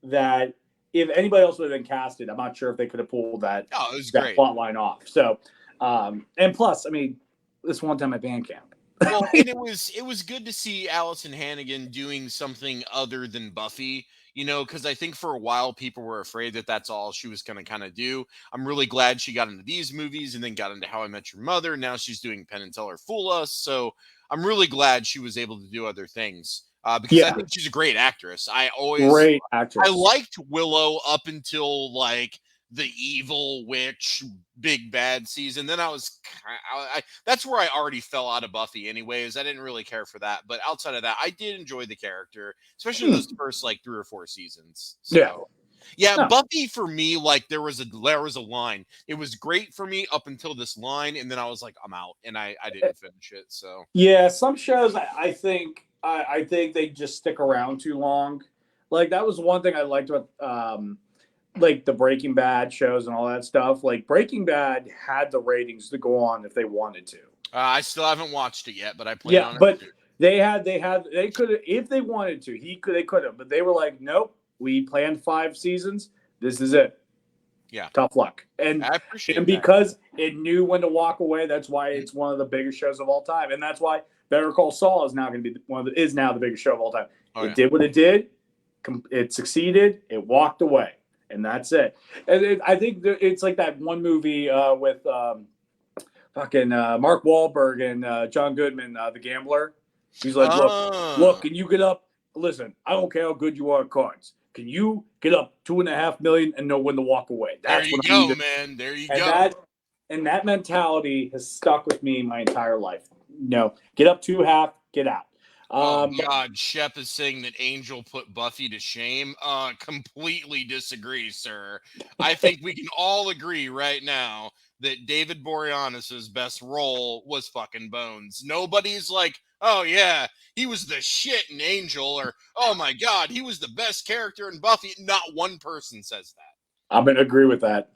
that if anybody else would have been casted, I'm not sure if they could have pulled that plot line off. So, and plus, I mean, this one time at band camp. Well, and it was good to see Allison Hannigan doing something other than Buffy. Because I think for a while people were afraid that that's all she was going to kind of do. I'm really glad she got into these movies and then got into How I Met Your Mother. Now she's doing Penn and Teller Fool Us. So I'm really glad she was able to do other things because I think she's a great actress. Great actress. I liked Willow up until like the evil witch big bad season. Then that's where I already fell out of Buffy anyways. I didn't really care for that, but outside of that, I did enjoy the character, especially those first like 3 or 4 seasons. So Buffy for me, like there was a line. It was great for me up until this line, and then I was like, I'm out, and I didn't finish it. So some shows I think they just stick around too long. Like that was one thing I liked about like the Breaking Bad shows and all that stuff. Like Breaking Bad had the ratings to go on if they wanted to. I still haven't watched it yet, but I plan on it. But they could have, if they wanted to, they could have, but they were like, nope, we planned 5 seasons. This is it. Yeah. Tough luck. And I appreciate because it knew when to walk away, that's why it's one of the biggest shows of all time. And that's why Better Call Saul is now going to be is now the biggest show of all time. It did what it did. It succeeded. It walked away. And that's it. And I think it's like that one movie with fucking Mark Wahlberg and John Goodman, The Gambler. He's like, look, can you get up? Listen, I don't care how good you are at cards. Can you get up $2.5 million and know when to walk away? There you go, man. There you go. And that mentality has stuck with me my entire life. Get up 2.5, get out. God, Shep is saying that Angel put Buffy to shame. Completely disagree, sir. I think we can all agree right now that David Boreanaz's best role was fucking Bones. Nobody's like, oh yeah, he was the shit in Angel, or oh my God, he was the best character in Buffy. Not one person says that. I'm gonna agree with that.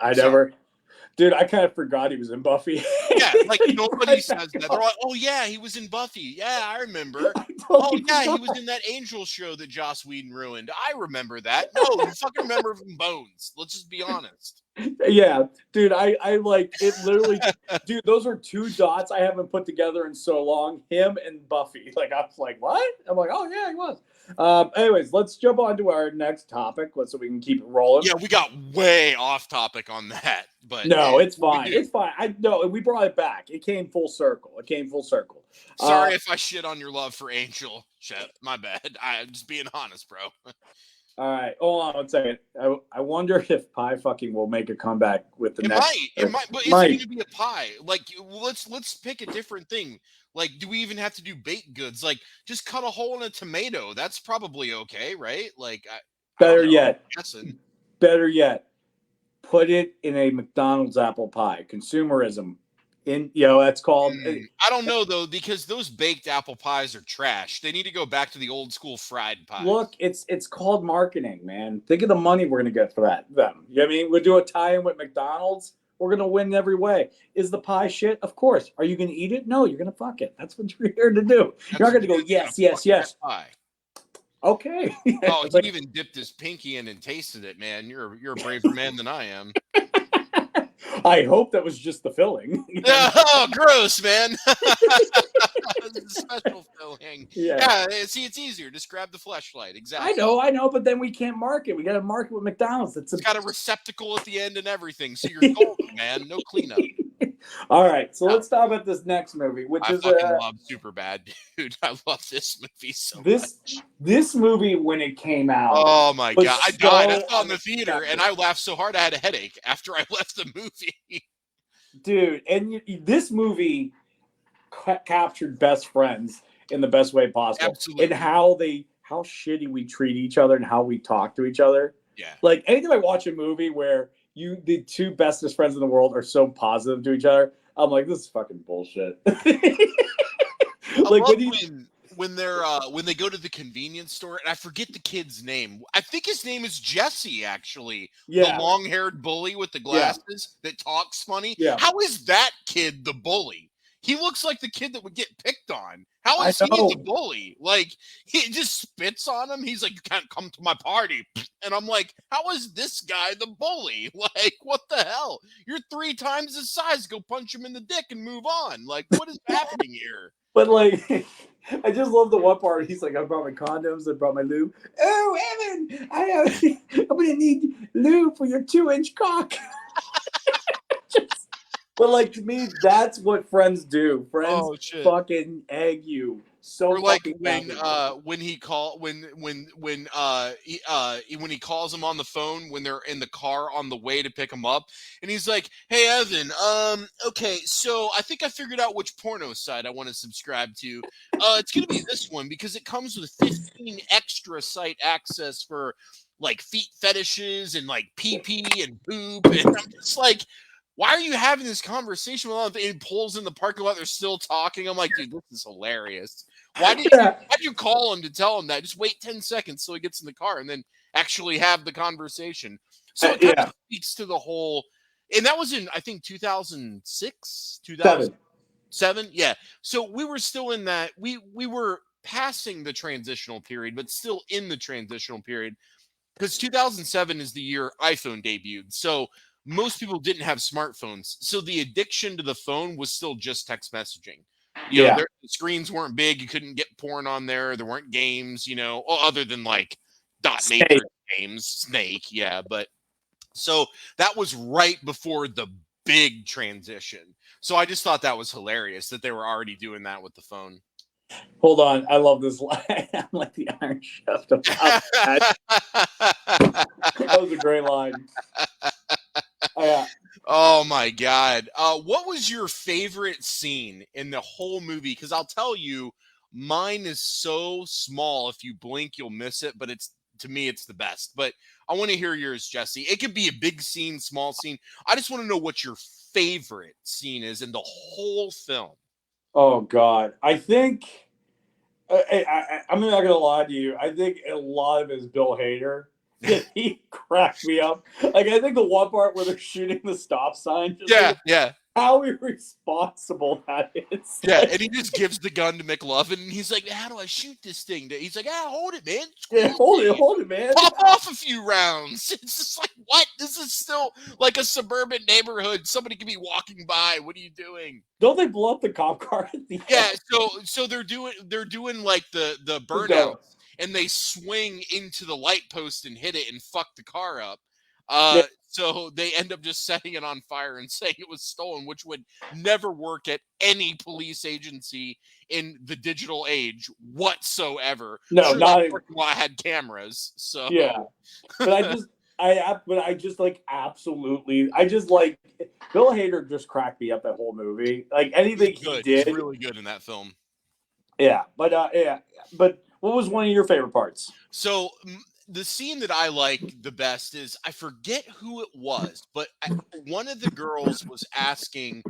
Dude, I kind of forgot he was in Buffy. Yeah, like nobody says that. They're like, "Oh yeah, he was in Buffy. Yeah, I remember. I Oh totally yeah, he forgot. was in that Angel show that Joss Whedon ruined. I remember that. No, you fucking remember from Bones. Let's just be honest. Yeah, dude, I like it literally. Dude, those are two dots I haven't put together in so long. Him and Buffy. Like, I was like, what? I'm like, oh yeah, he was. Anyways, let's jump on to our next topic so we can keep it rolling. Yeah, we got way off topic on that, but No, it's we fine. do. It's fine. I know we brought it back. It came full circle. Sorry if I shit on your love for Angel, Shep. My bad. I'm just being honest, bro. All right, hold on one second. I wonder if pie fucking will make a comeback with the It next. might, but it's going to be a pie. Like, let's pick a different thing. Like, do we even have to do baked goods? Like, just cut a hole in a tomato. That's probably okay, right? Like, I Better don't know. yet, I'm guessing. better yet, put it in a McDonald's apple pie. Consumerism. That's called. I don't know though, because those baked apple pies are trash. They need to go back to the old school fried pies. Look, it's called marketing, man. Think of the money we're gonna get for that. Them. You know what I mean? We'll do a tie-in with McDonald's. We're gonna win every way. Is the pie shit? Of course. Are you gonna eat it? No, you're gonna fuck it. That's what you're here to do. You're not gonna go, yes, yes, yes. Pie. Okay. Oh, you even dipped his pinky in and tasted it, man. You're a braver man than I am. I hope that was just the filling. Oh, gross, man. Special filling. Yeah. See, it's easier. Just grab the fleshlight. Exactly. I know, but then we can't market. We got to market with McDonald's. It's got a receptacle at the end and everything, so you're golden, man. No cleanup. All right, so let's talk about this next movie, which I is fucking love Superbad, dude. I love this movie so much. This movie when it came out. Oh my god, I died. I saw it in the unexpected. theater, and I laughed so hard I had a headache after I left the movie. Dude, and this movie captured best friends in the best way possible. Absolutely. And how shitty we treat each other and how we talk to each other. Yeah. Like anytime I watch a movie where the two bestest friends in the world are so positive to each other, I'm like, this is fucking bullshit. Like when they go to the convenience store, and I forget the kid's name. I think his name is Jesse, actually. Yeah. The long-haired bully with the glasses that talks funny. Yeah. How is that kid the bully? He looks like the kid that would get picked on. How is he the bully? Like, he just spits on him. He's like, you can't come to my party. And I'm like, how is this guy the bully? Like, what the hell? You're 3 times his size. Go punch him in the dick and move on. Like, what is happening here? But like, I just love the one part. He's like, I brought my condoms. I brought my lube. Oh, Evan, I'm gonna need lube for your 2-inch cock. But like, to me, that's what friends do. Friends fucking egg you. So or like when he calls him on the phone when they're in the car on the way to pick him up, and he's like, "Hey Evan, okay, so I think I figured out which porno site I want to subscribe to. It's gonna be this one because it comes with 15 extra site access for like feet fetishes and like pee and poop." And I'm just like, why are you having this conversation with them? And pulls in the parking lot, they're still talking. I'm like, dude, this is hilarious. Why'd you call him to tell him that? Just wait 10 seconds till he gets in the car and then actually have the conversation. So it kind of speaks to the whole, and that was in, I think, 2006, 2007. Yeah. So we were still in that, we were passing the transitional period, but still in the transitional period because 2007 is the year iPhone debuted. So most people didn't have smartphones. So the addiction to the phone was still just text messaging. You know, the screens weren't big. You couldn't get porn on there. There weren't games, other than like .nature games, Snake. Yeah. But so that was right before the big transition. So I just thought that was hilarious that they were already doing that with the phone. Hold on. I love this line. I'm like the Iron Chef. That was a great line. Yeah. Oh my God. What was your favorite scene in the whole movie? Because I'll tell you, mine is so small. If you blink, you'll miss it. But to me, it's the best. But I want to hear yours, Jesse. It could be a big scene, small scene. I just want to know what your favorite scene is in the whole film. Oh God. I think I'm not gonna lie to you. I think a lot of it is Bill Hader. he cracked me up. Like, I think the one part where they're shooting the stop sign, just Yeah, like yeah. how irresponsible that is. Yeah, Like, and he just gives the gun to McLovin, and he's like, "How do I shoot this thing?" He's like, hold it, man. yeah, Squeeze hold it, man. pop off a few rounds." It's just like, what? This is still like a suburban neighborhood. Somebody could be walking by. What are you doing? Don't they blow up the cop car at the Yeah, end? so they're doing like the The burnout, dough. and they swing into the light post and hit it and fuck the car up. Yeah. So they end up just setting it on fire and saying it was stolen, which would never work at any police agency in the digital age whatsoever. No, Sure, not that even. parking lot had cameras, so Yeah. But I just like absolutely. I just like Bill Hader just cracked me up that whole movie. Like anything he good. He's did, really good in that film. yeah. But what was one of your favorite parts? So the scene that I like the best is, I forget who it was, but one of the girls was asking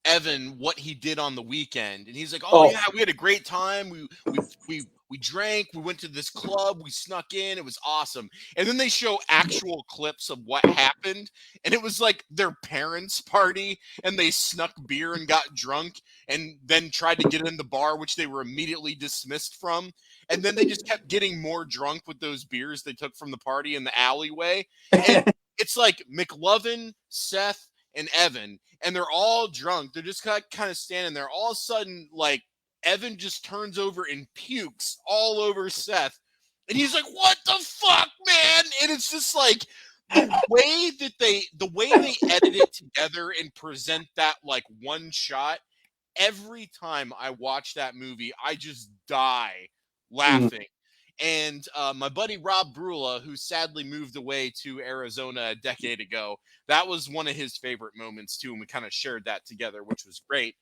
Evan what he did on the weekend, and he's like, "Oh, yeah, we had a great time. We drank. We went to this club. We snuck in. It was awesome." And then they show actual clips of what happened, and it was like their parents' party, and they snuck beer and got drunk, and then tried to get in the bar, which they were immediately dismissed from. And then they just kept getting more drunk with those beers they took from the party in the alleyway. And it's like McLovin, Seth, and Evan, and they're all drunk. They're just kind of standing there. All of a sudden, like, Evan just turns over and pukes all over Seth. And he's like, "What the fuck, man?" And it's just like the way they edit it together and present that like one shot. Every time I watch that movie, I just die laughing. And my buddy Rob Brula, who sadly moved away to Arizona a decade ago, that was one of his favorite moments too, and we kind of shared that together, which was great.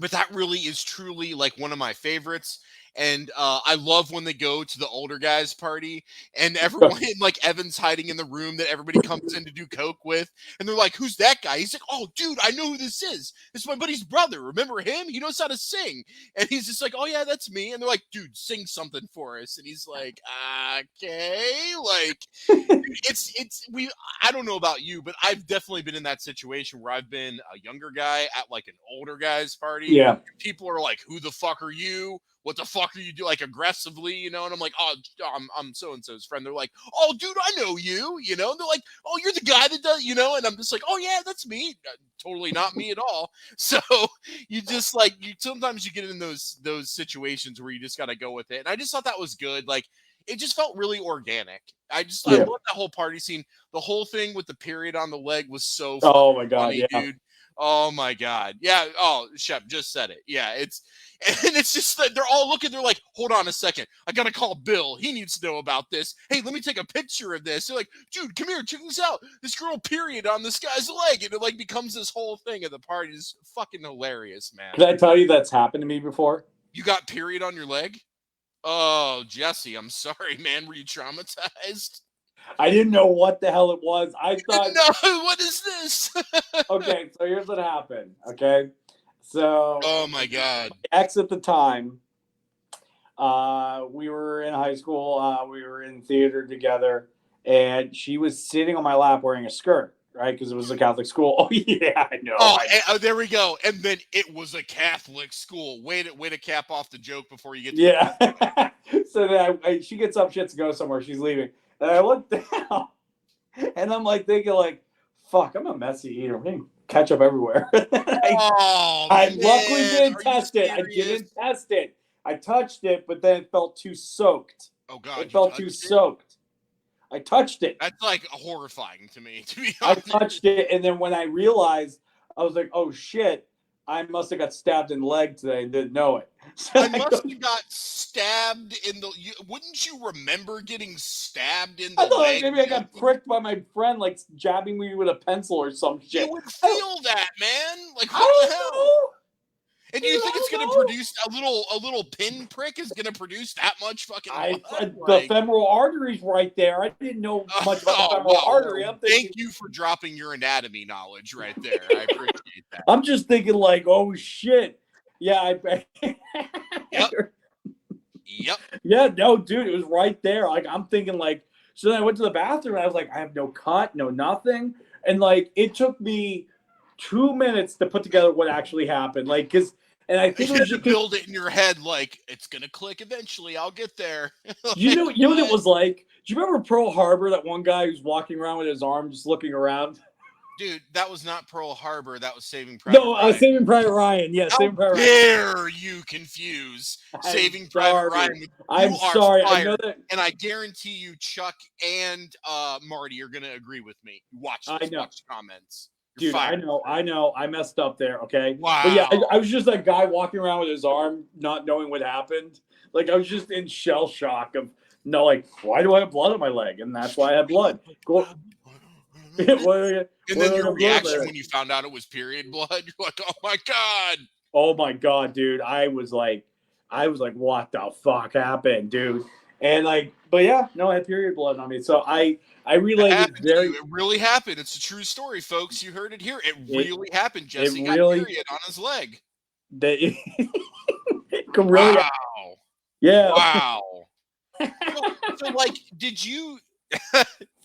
But that really is truly like one of my favorites. And I love when they go to the older guys' party, and everyone, like Evan's hiding in the room that everybody comes in to do coke with, and they're like, "Who's that guy?" He's like, "Oh, dude, I know who this is. It's my buddy's brother. Remember him? He knows how to sing." And he's just like, "Oh yeah, that's me." And they're like, "Dude, sing something for us." And he's like, "Okay." Like, it's we. I don't know about you, but I've definitely been in that situation where I've been a younger guy at like an older guy's party. Yeah. People are like, "Who the fuck are you? What the fuck are you doing?" Like aggressively, you know? And I'm like, "Oh, I'm so and so's friend." They're like, "Oh, dude, I know you," you know? And they're like, "Oh, you're the guy that does," you know? And I'm just like, "Oh yeah, that's me." Totally not me at all. So you just like sometimes you get in those situations where you just got to go with it. And I just thought that was good. Like, it just felt really organic. I love that whole party scene. The whole thing with the period on the leg was so Oh my god, funny, yeah. dude. Oh my god. Yeah. Oh, Shep just said it. Yeah. And it's just that they're all looking. They're like, "Hold on a second. I got to call Bill. He needs to know about this. Hey, let me take a picture of this." They're like, "Dude, come here. Check this out. This girl period on this guy's leg." And it like becomes this whole thing at the party. It's fucking hilarious, man. Can I tell you that's happened to me before? You got period on your leg? Oh, Jesse, I'm sorry, man. Were you traumatized? I didn't know what the hell it was. I thought, no, what is this? okay, so here's what happened. Okay, so Oh my god. ex at the time, we were in high school. We were in theater together, and she was sitting on my lap wearing a skirt, right? Because it was a Catholic school. Oh yeah, I know. Oh, there we go. And then it was a Catholic school. Way to cap off the joke before you get to yeah. So then she gets up, she has to go somewhere. She's leaving, and I look down, and I'm like thinking, like, "Fuck, I'm a messy eater. We can ketchup everywhere." I luckily didn't test it. I didn't test it. I touched it, but then it felt too soaked. Oh god, it felt too soaked. I touched it. That's like horrifying to me, to be honest. I touched it, and then when I realized, I was like, "Oh shit! I must have got stabbed in the leg today and didn't know it." So I must have got stabbed in the. Wouldn't you remember getting stabbed in the I thought leg? maybe I got pricked by my friend, like jabbing me with a pencil or some shit. You would feel that, man. Like, what the hell? Know. And do you think it's going to produce a little pin prick is going to produce that much fucking blood? The femoral artery's right there. I didn't know much about the femoral artery. Thank you for dropping your anatomy knowledge right there. I appreciate that. I'm just thinking like, oh shit. Yeah, I bet. Yep. Yep. Yeah, no, dude, it was right there. Like, I'm thinking, like, so then I went to the bathroom and I was like, I have no cut, no nothing. And like, it took me 2 minutes to put together what actually happened. Like, and I think it You was had to just, build it in your head like it's gonna click eventually. I'll get there. you know what it was like? Do you remember Pearl Harbor, that one guy who's walking around with his arm just looking around? Dude, that was not Pearl Harbor. That was Saving Private No, Ryan. Saving Private Ryan. Yeah, How Saving Private Ryan. dare you confuse Saving Private Ryan with I'm You Are sorry. Fired? I know that. And I guarantee you, Chuck and Marty are going to agree with me. Watch this. I know. Watch the comments. You're Dude, fired. I know. I messed up there, okay? Wow. But yeah, I was just that guy walking around with his arm, not knowing what happened. Like, I was just in shell shock of, no, like, why do I have blood on my leg? And that's why I had blood. Go. And then your reaction when you found out it was period blood, you're like, oh my God. Oh my God, dude. I was like, what the fuck happened, dude? And like, but yeah, no, I had period blood on me. So I relayed it very. It really happened. It's a true story, folks. You heard it here. It really happened. Jesse got really, period on his leg. They really, wow. Yeah. Wow. so like, did you?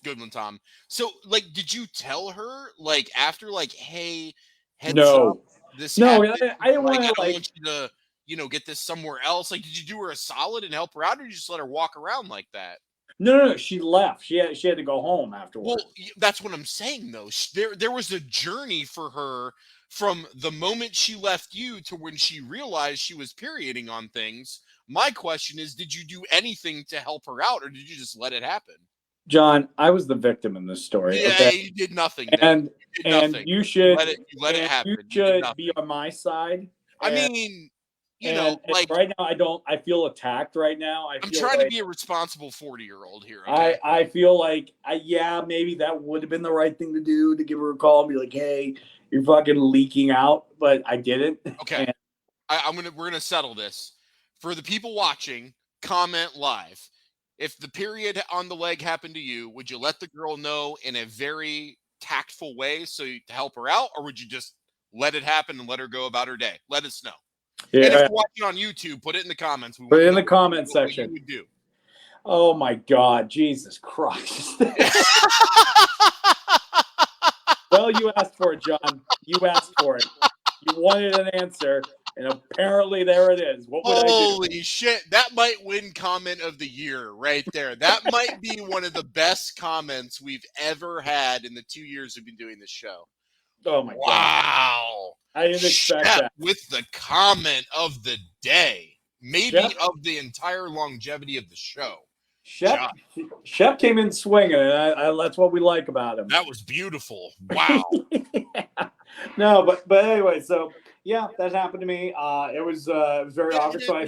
Good one, Tom. So, like, did you tell her, like, after, like, hey, heads up, this happened, I didn't want to, I like, want you to, get this somewhere else. Like, did you do her a solid and help her out, or did you just let her walk around like that? No, she left. She had to go home afterwards. Well, that's what I'm saying, though. There was a journey for her from the moment she left you to when she realized she was perioding on things. My question is, did you do anything to help her out, or did you just let it happen? John, I was the victim in this story. Yeah, okay? you did nothing. And you should let it happen. You should be on my side. I mean, like right now, I feel attacked right now. I'm trying to be a responsible 40-year-old here. Okay? I feel like, yeah, maybe that would have been the right thing to do, to give her a call and be like, hey, you're fucking leaking out, but I didn't. Okay, we're gonna settle this for the people watching. Comment live. If the period on the leg happened to you, would you let the girl know in a very tactful way to help her out, or would you just let it happen and let her go about her day? Let us know. Yeah. And if you're watching on YouTube, put it in the comments. Put it in the comment section. What you would do. Oh my God, Jesus Christ. Well, you asked for it, John. You asked for it. You wanted an answer, and apparently there it is. What would I do? Holy shit. That might win comment of the year right there. That might be one of the best comments we've ever had in the 2 years we've been doing this show. Oh my God. Wow. I didn't expect that. With the comment of the day. Maybe of the entire longevity of the show. Shep came in swinging, and that's what we like about him. That was beautiful. Wow. Yeah. No, but anyway, so yeah, that happened to me. It was very obvious. So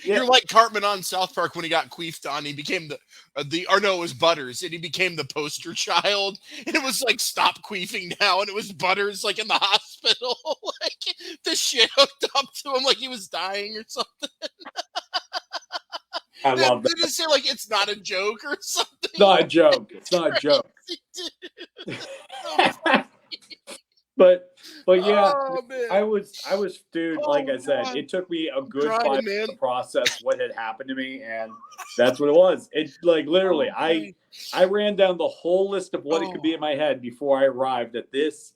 You're like Cartman on South Park when he got queefed on. He became it was Butters, and he became the poster child. And it was like, stop queefing now, and it was Butters like in the hospital, like the shit hooked up to him like he was dying or something. I love that. Did it say like it's not a joke or something? Not a joke. It's not a joke. But yeah, I was, dude. Like I said, it took me a good 5 minutes to process what had happened to me, and that's what it was. It like literally, I ran down the whole list of what it could be in my head before I arrived at this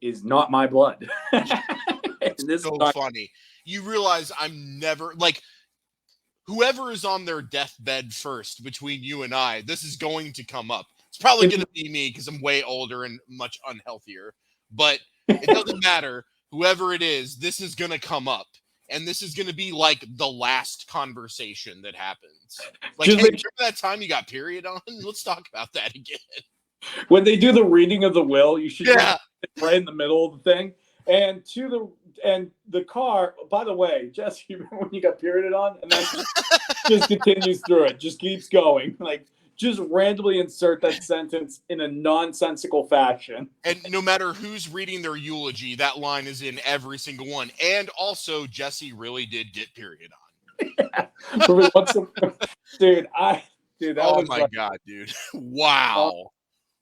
is not my blood. This is so funny. You realize I'm never like. Whoever is on their deathbed first between you and I, this is going to come up. It's probably going to be me because I'm way older and much unhealthier. But it doesn't matter. Whoever it is, this is going to come up. And this is going to be like the last conversation that happens. Like, hey, remember that time you got period on? Let's talk about that again. When they do the reading of the will, you should right in the middle of the thing. And the car, by the way, Jesse, remember when you got period on? And then just continues through it, just keeps going. Like, just randomly insert that sentence in a nonsensical fashion. And no matter who's reading their eulogy, that line is in every single one. And also, Jesse really did get period on. Dude, that oh was my God, dude. Wow.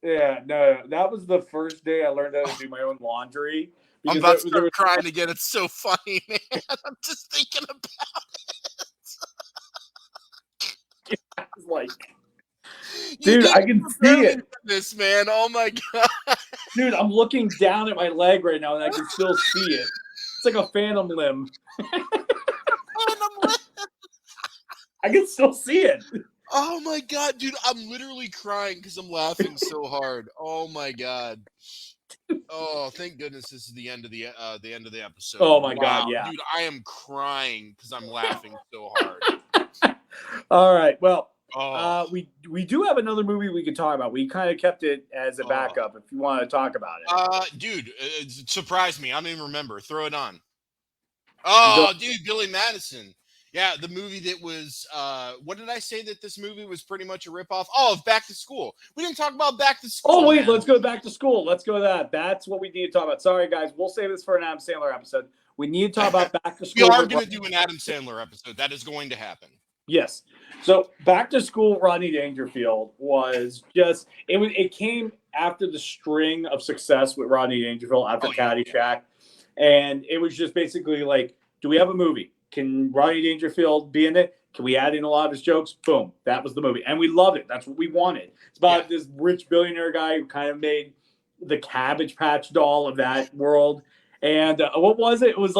Yeah, no, that was the first day I learned how to do my own laundry. I'm about to start crying again. It's so funny, man. I'm just thinking about it. like, You dude, didn't I can prepare see me it. for this, man. Oh my god. Dude, I'm looking down at my leg right now, and I can still see it. It's like a phantom limb. I can still see it. Oh my god, dude! I'm literally crying because I'm laughing so hard. Oh my god. Oh, thank goodness this is the end of the end of the episode. Oh my Wow, god, yeah. dude, I am crying because I'm laughing so hard. All right, well, Oh, we do have another movie we could talk about. We kind of kept it as a oh. backup if you want to talk about it. Dude, it surprised me. I don't even remember. Throw it on. You go- Oh, dude, Billy Madison. Yeah, the movie that was. What did I say that this movie was pretty much a ripoff? Oh, of Back to School. We didn't talk about Back to School. Oh wait, man. let's go back to school. Let's go to that. That's what we need to talk about. Sorry guys, we'll save this for an Adam Sandler episode. We need to talk about Back to We School. are going to do an Adam Sandler episode. That is going to happen. Yes. So Back to School, Rodney Dangerfield was just it came after the string of success with Rodney Dangerfield after Caddyshack. And it was just basically like, do we have a movie? Can Rodney Dangerfield be in it? Can we add in a lot of his jokes? Boom. That was the movie. And we loved it. That's what we wanted. It's about this rich billionaire guy who kind of made the Cabbage Patch doll of that world. And what was it? It was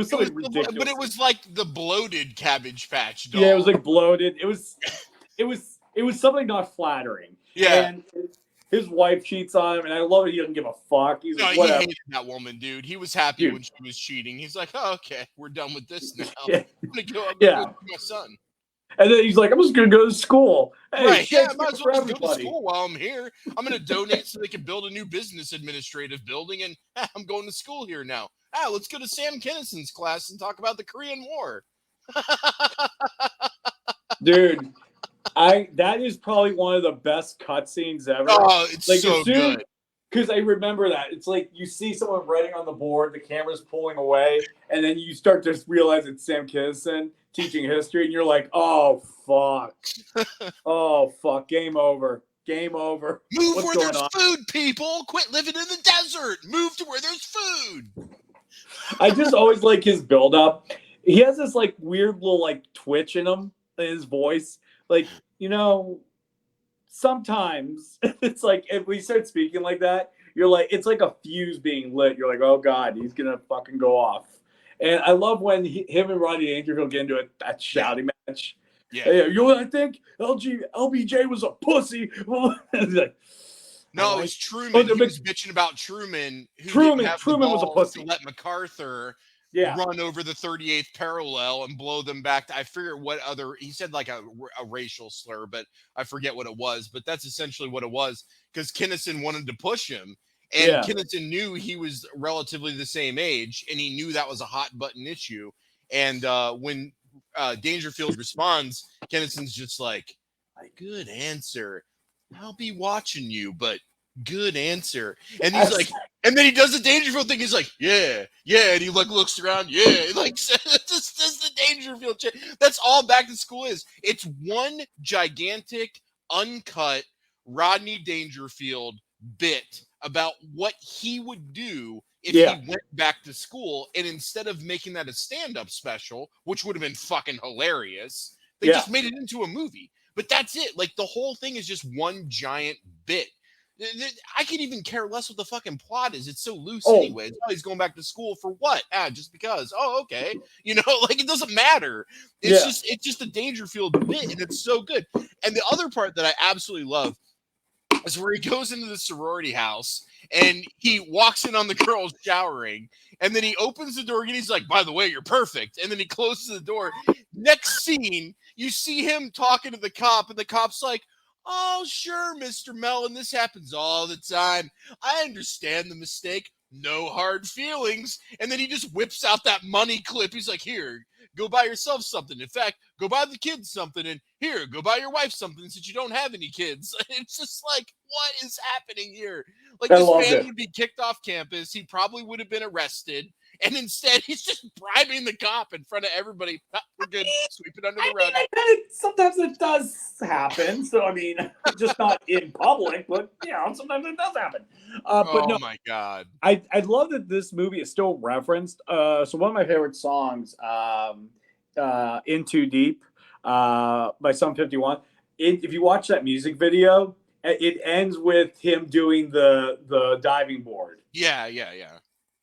something ridiculous. But it was like the bloated Cabbage Patch doll. Yeah, it was like bloated. It was something not flattering. Yeah. And his wife cheats on him, and I love it. He doesn't give a fuck. He's like, whatever. He hated that woman, dude. He was happy when she was cheating. He's like, oh, okay, we're done with this now. Yeah. I'm gonna go with my son. And then he's like, I'm just gonna go to school. Hey, right? Yeah, I might as for well go to everybody. school while I'm here. I'm gonna donate so they can build a new business administrative building, and I'm going to school here now. Let's go to Sam Kinnison's class and talk about the Korean War. Dude, that is probably one of the best cutscenes ever. Oh, it's like, so good. Because I remember that. It's like you see someone writing on the board, the camera's pulling away, and then you start to realize it's Sam Kinison teaching history, and you're like, oh, fuck. Oh, fuck. Game over. Game over. Move where there's food, people. Quit living in the desert. Move to where there's food. I just always like his build-up. He has this, like, weird little, like, twitch in him, in his voice. Like, you know, sometimes it's like if we start speaking like that, you're like, it's like a fuse being lit. You're like, oh God, he's gonna fucking go off. And I love when him and Rodney Dangerfield get into that shouting match. Yeah, hey, you know what I think? LBJ was a pussy. Like, no, it was Truman. He was bitching about Truman. Truman was a pussy. To let MacArthur run over the 38th parallel and blow them back to, I forget what other, he said like a racial slur, but I forget what it was, but that's essentially what it was, because Kinnison wanted to push him, and Kinnison knew he was relatively the same age, and he knew that was a hot button issue, and when Dangerfield responds, Kinnison's just like, good answer, I'll be watching you, but good answer. And he's like, and then he does the Dangerfield thing. He's like, yeah. And he like looks around. Yeah. Like, just does the Dangerfield shit. That's all Back to School is. It's one gigantic, uncut Rodney Dangerfield bit about what he would do if he went back to school. And instead of making that a stand-up special, which would have been fucking hilarious, they just made it into a movie. But that's it. Like, the whole thing is just one giant bit. I could even care less what the fucking plot is. It's so loose anyways. Oh, he's going back to school for what? Just because. Oh, okay. You know, like, it doesn't matter. It's just a Dangerfield bit, and it's so good. And the other part that I absolutely love is where he goes into the sorority house and he walks in on the girls showering, and then he opens the door and he's like, by the way, you're perfect. And then he closes the door. Next scene, you see him talking to the cop, and the cop's like, oh, sure, Mr. Mellon, this happens all the time. I understand the mistake. No hard feelings. And then he just whips out that money clip. He's like, here, go buy yourself something. In fact, go buy the kids something. And here, go buy your wife something since you don't have any kids. It's just like, what is happening here? Like, this man would be kicked off campus. He probably would have been arrested. And instead, he's just bribing the cop in front of everybody. We're good. Sweep it under the rug. Sometimes it does happen. So, I mean, just not in public, but, you know, sometimes it does happen. But no, my God. I love that this movie is still referenced. So one of my favorite songs, In Too Deep, by Sum 51, if you watch that music video, it ends with him doing the diving board. Yeah.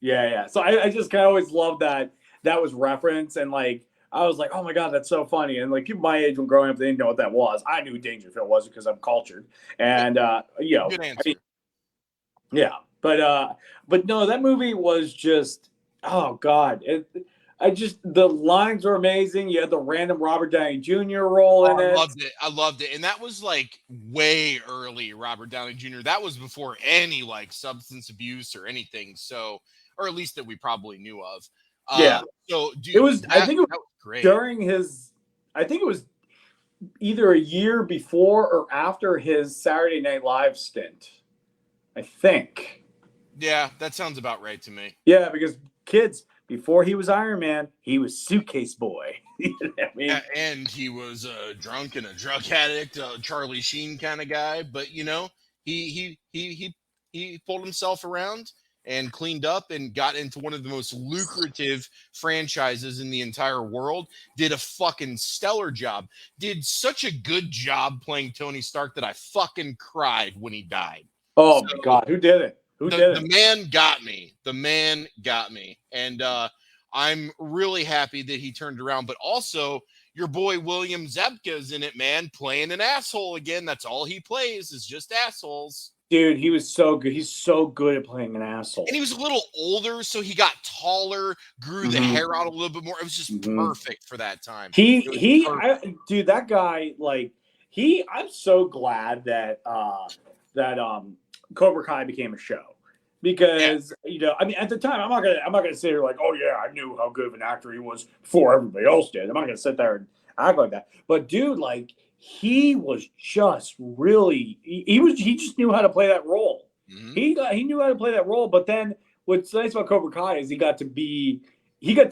Yeah. So I just kind of always loved that was reference, and like I was like, oh my god, that's so funny. And like people my age when growing up, they didn't know what that was. I knew who Dangerfield was because I'm cultured, and Good I mean, answer. yeah, but no, that movie was just oh god. I just the lines were amazing. You had the random Robert Downey Jr. role Oh, in I it. loved it. I loved it. And that was like way early Robert Downey Jr. That was before any like substance abuse or anything. So, or at least that we probably knew of. Yeah, So it dude, was. I that think it was was great. during his. I think it was either a year before or after his Saturday Night Live stint. I think. Yeah, that sounds about right to me. Yeah, because kids, before he was Iron Man, he was Suitcase Boy. You know what I Yeah, mean? and he was a drunk and a drug addict, a Charlie Sheen kind of guy. But you know, he pulled himself around and cleaned up and got into one of the most lucrative franchises in the entire world. Did a fucking stellar job. Did such a good job playing Tony Stark that I fucking cried when he died. Oh So my God, who did it? Who did the it? man got me. The man got me. And I'm really happy that he turned around. But also, your boy William Zabka's in it, man, playing an asshole again. That's all he plays is just assholes. Dude, he was so good. He's so good at playing an asshole. And he was a little older, so he got taller, grew the Mhm. hair out a little bit more. It was just Mhm. perfect for that time. He It was he perfect. dude, that guy like I'm so glad that Cobra Kai became a show. Yeah. Because I mean, at the time, I'm not gonna sit here like, oh yeah, I knew how good of an actor he was before everybody else did. I'm not gonna sit there and act like that. But dude, like he was just really he just knew how to play that role. Mm-hmm. He knew how to play that role. But then what's nice about Cobra Kai is he got to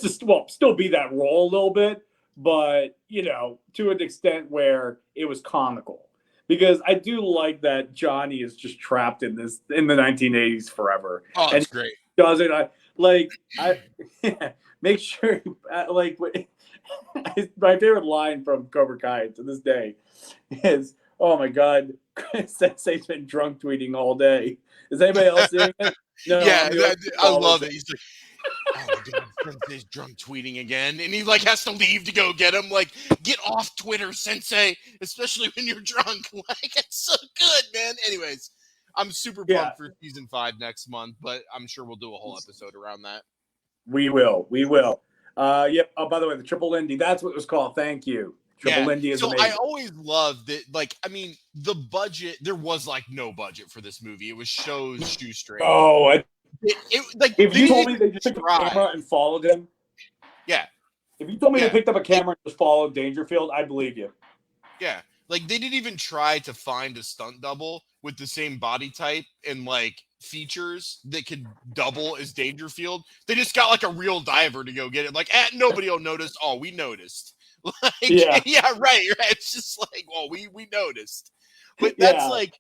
still be that role a little bit, but to an extent where it was comical. Because I do like that Johnny is just trapped in the 1980s forever, Oh, and it's great. does it. I make sure like my favorite line from Cobra Kai to this day is, "Oh my God, Sensei's been drunk tweeting all day. Is anybody else doing it? No, Yeah, I'm the only one who I follows love it." it. He's like, oh my god, Sensei's drunk tweeting again, and he like has to leave to go get him. Like, get off Twitter, Sensei, especially when you're drunk. Like, it's so good, man. Anyways, I'm super Yeah, pumped for season 5 next month, but I'm sure we'll do a whole episode around that. we will. We will. Yep. Oh, by the way, the Triple Lindy. That's what it was called. Thank you. Triple Yeah. Lindy is So I amazing. always loved that. Like, I mean, the budget, there was like no budget for this movie. It was shows shoestring. Oh, Like if they you didn't told me even they just picked up a try. camera and followed him, Yeah. if you told me they Yeah. picked up a Like, camera and just followed Dangerfield, I believe you. yeah. Like they didn't even try to find a stunt double with the same body type and like features that could double as Dangerfield. They just got like a real diver to go get it. Like, nobody will notice. Oh, we noticed. Yeah. Like, yeah, right. It's just like, well, we noticed. But that's Yeah. like,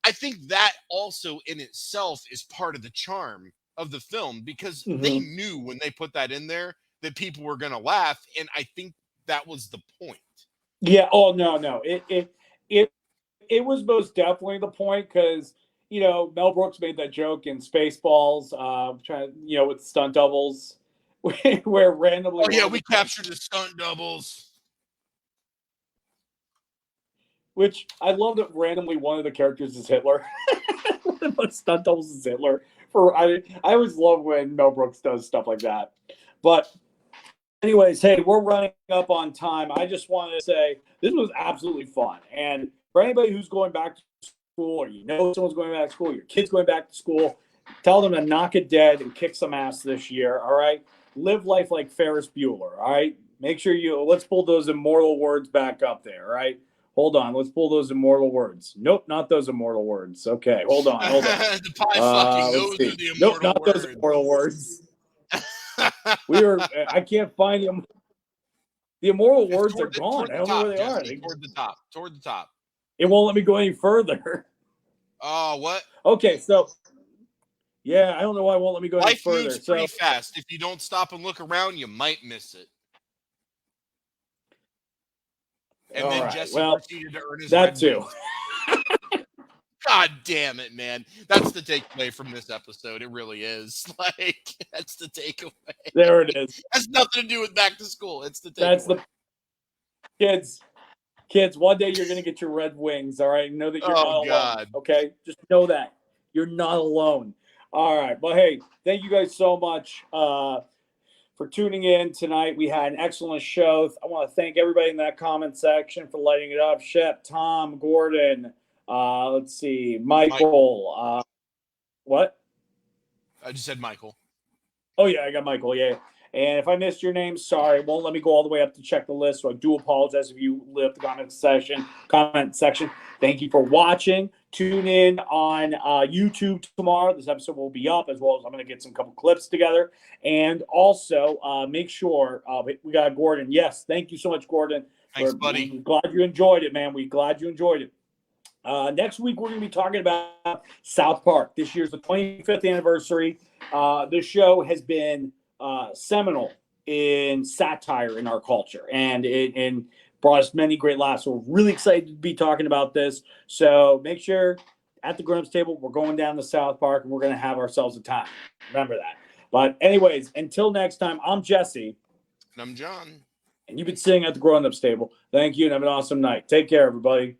I think that also in itself is part of the charm of the film because they Hmm. knew when they put that in there that people were going to laugh. And I think that was the point. Yeah. Oh no. It was most definitely the point because Mel Brooks made that joke in Spaceballs, trying with stunt doubles, where randomly Oh, one yeah, of we the captured the stunt doubles. which I love that randomly one of the characters is Hitler. One of the stunt doubles is Hitler. I always love when Mel Brooks does stuff like that. But anyways, hey, we're running up on time. I just wanted to say this was absolutely fun. And for anybody who's going back to school, or someone's going back to school, your kid's going back to school, tell them to knock it dead and kick some ass this year. All right. Live life like Ferris Bueller. All right. Make sure let's pull those immortal words back up there. All right. Hold on. Let's pull those immortal words. Nope, not those immortal words. Okay. Hold on. Hold on. The pie fucking Let's those see. are the Nope, immortal not those words. immortal words. I can't find them. The immoral words are gone. I don't know where they are. Toward the top. Toward the top. It won't let me go any further. Oh, what? Okay, so yeah, I don't know why it won't let me go any Life further. moves pretty So fast. If you don't stop and look around, you might miss it. And All then right. Jesse Well, proceeded to earn his that Red too. Wings. God damn it, man. That's the takeaway from this episode. It really is. Like, that's the takeaway. There it is. Has nothing to do with back to school. It's the takeaway. That's the kids. One day you're gonna get your Red Wings. All right. Know that you're not alone. Okay. Just know that you're not alone. All right. Well, hey, thank you guys so much for tuning in tonight. We had an excellent show. I want to thank everybody in that comment section for lighting it up. Shep, Tom, Gordon. Let's see, Michael. What? I just said Michael. Oh yeah, I got Michael. Yeah. And if I missed your name, sorry. It won't let me go all the way up to check the list. So I do apologize if you left the comment section. Thank you for watching. Tune in on YouTube tomorrow. This episode will be up, as well as I'm going to get some couple clips together. And also make sure we got Gordon. Yes, thank you so much, Gordon. Thanks, buddy. We're glad you enjoyed it, man. We're glad you enjoyed it. Next week, we're going to be talking about South Park. This year's the 25th anniversary. This show has been seminal in satire in our culture, and it brought us many great laughs. So we're really excited to be talking about this. So make sure at the grown-ups table, we're going down to South Park, and we're going to have ourselves a time. Remember that. But anyways, until next time, I'm Jesse. And I'm John. And you've been sitting at the grown-ups table. Thank you, and have an awesome night. Take care, everybody.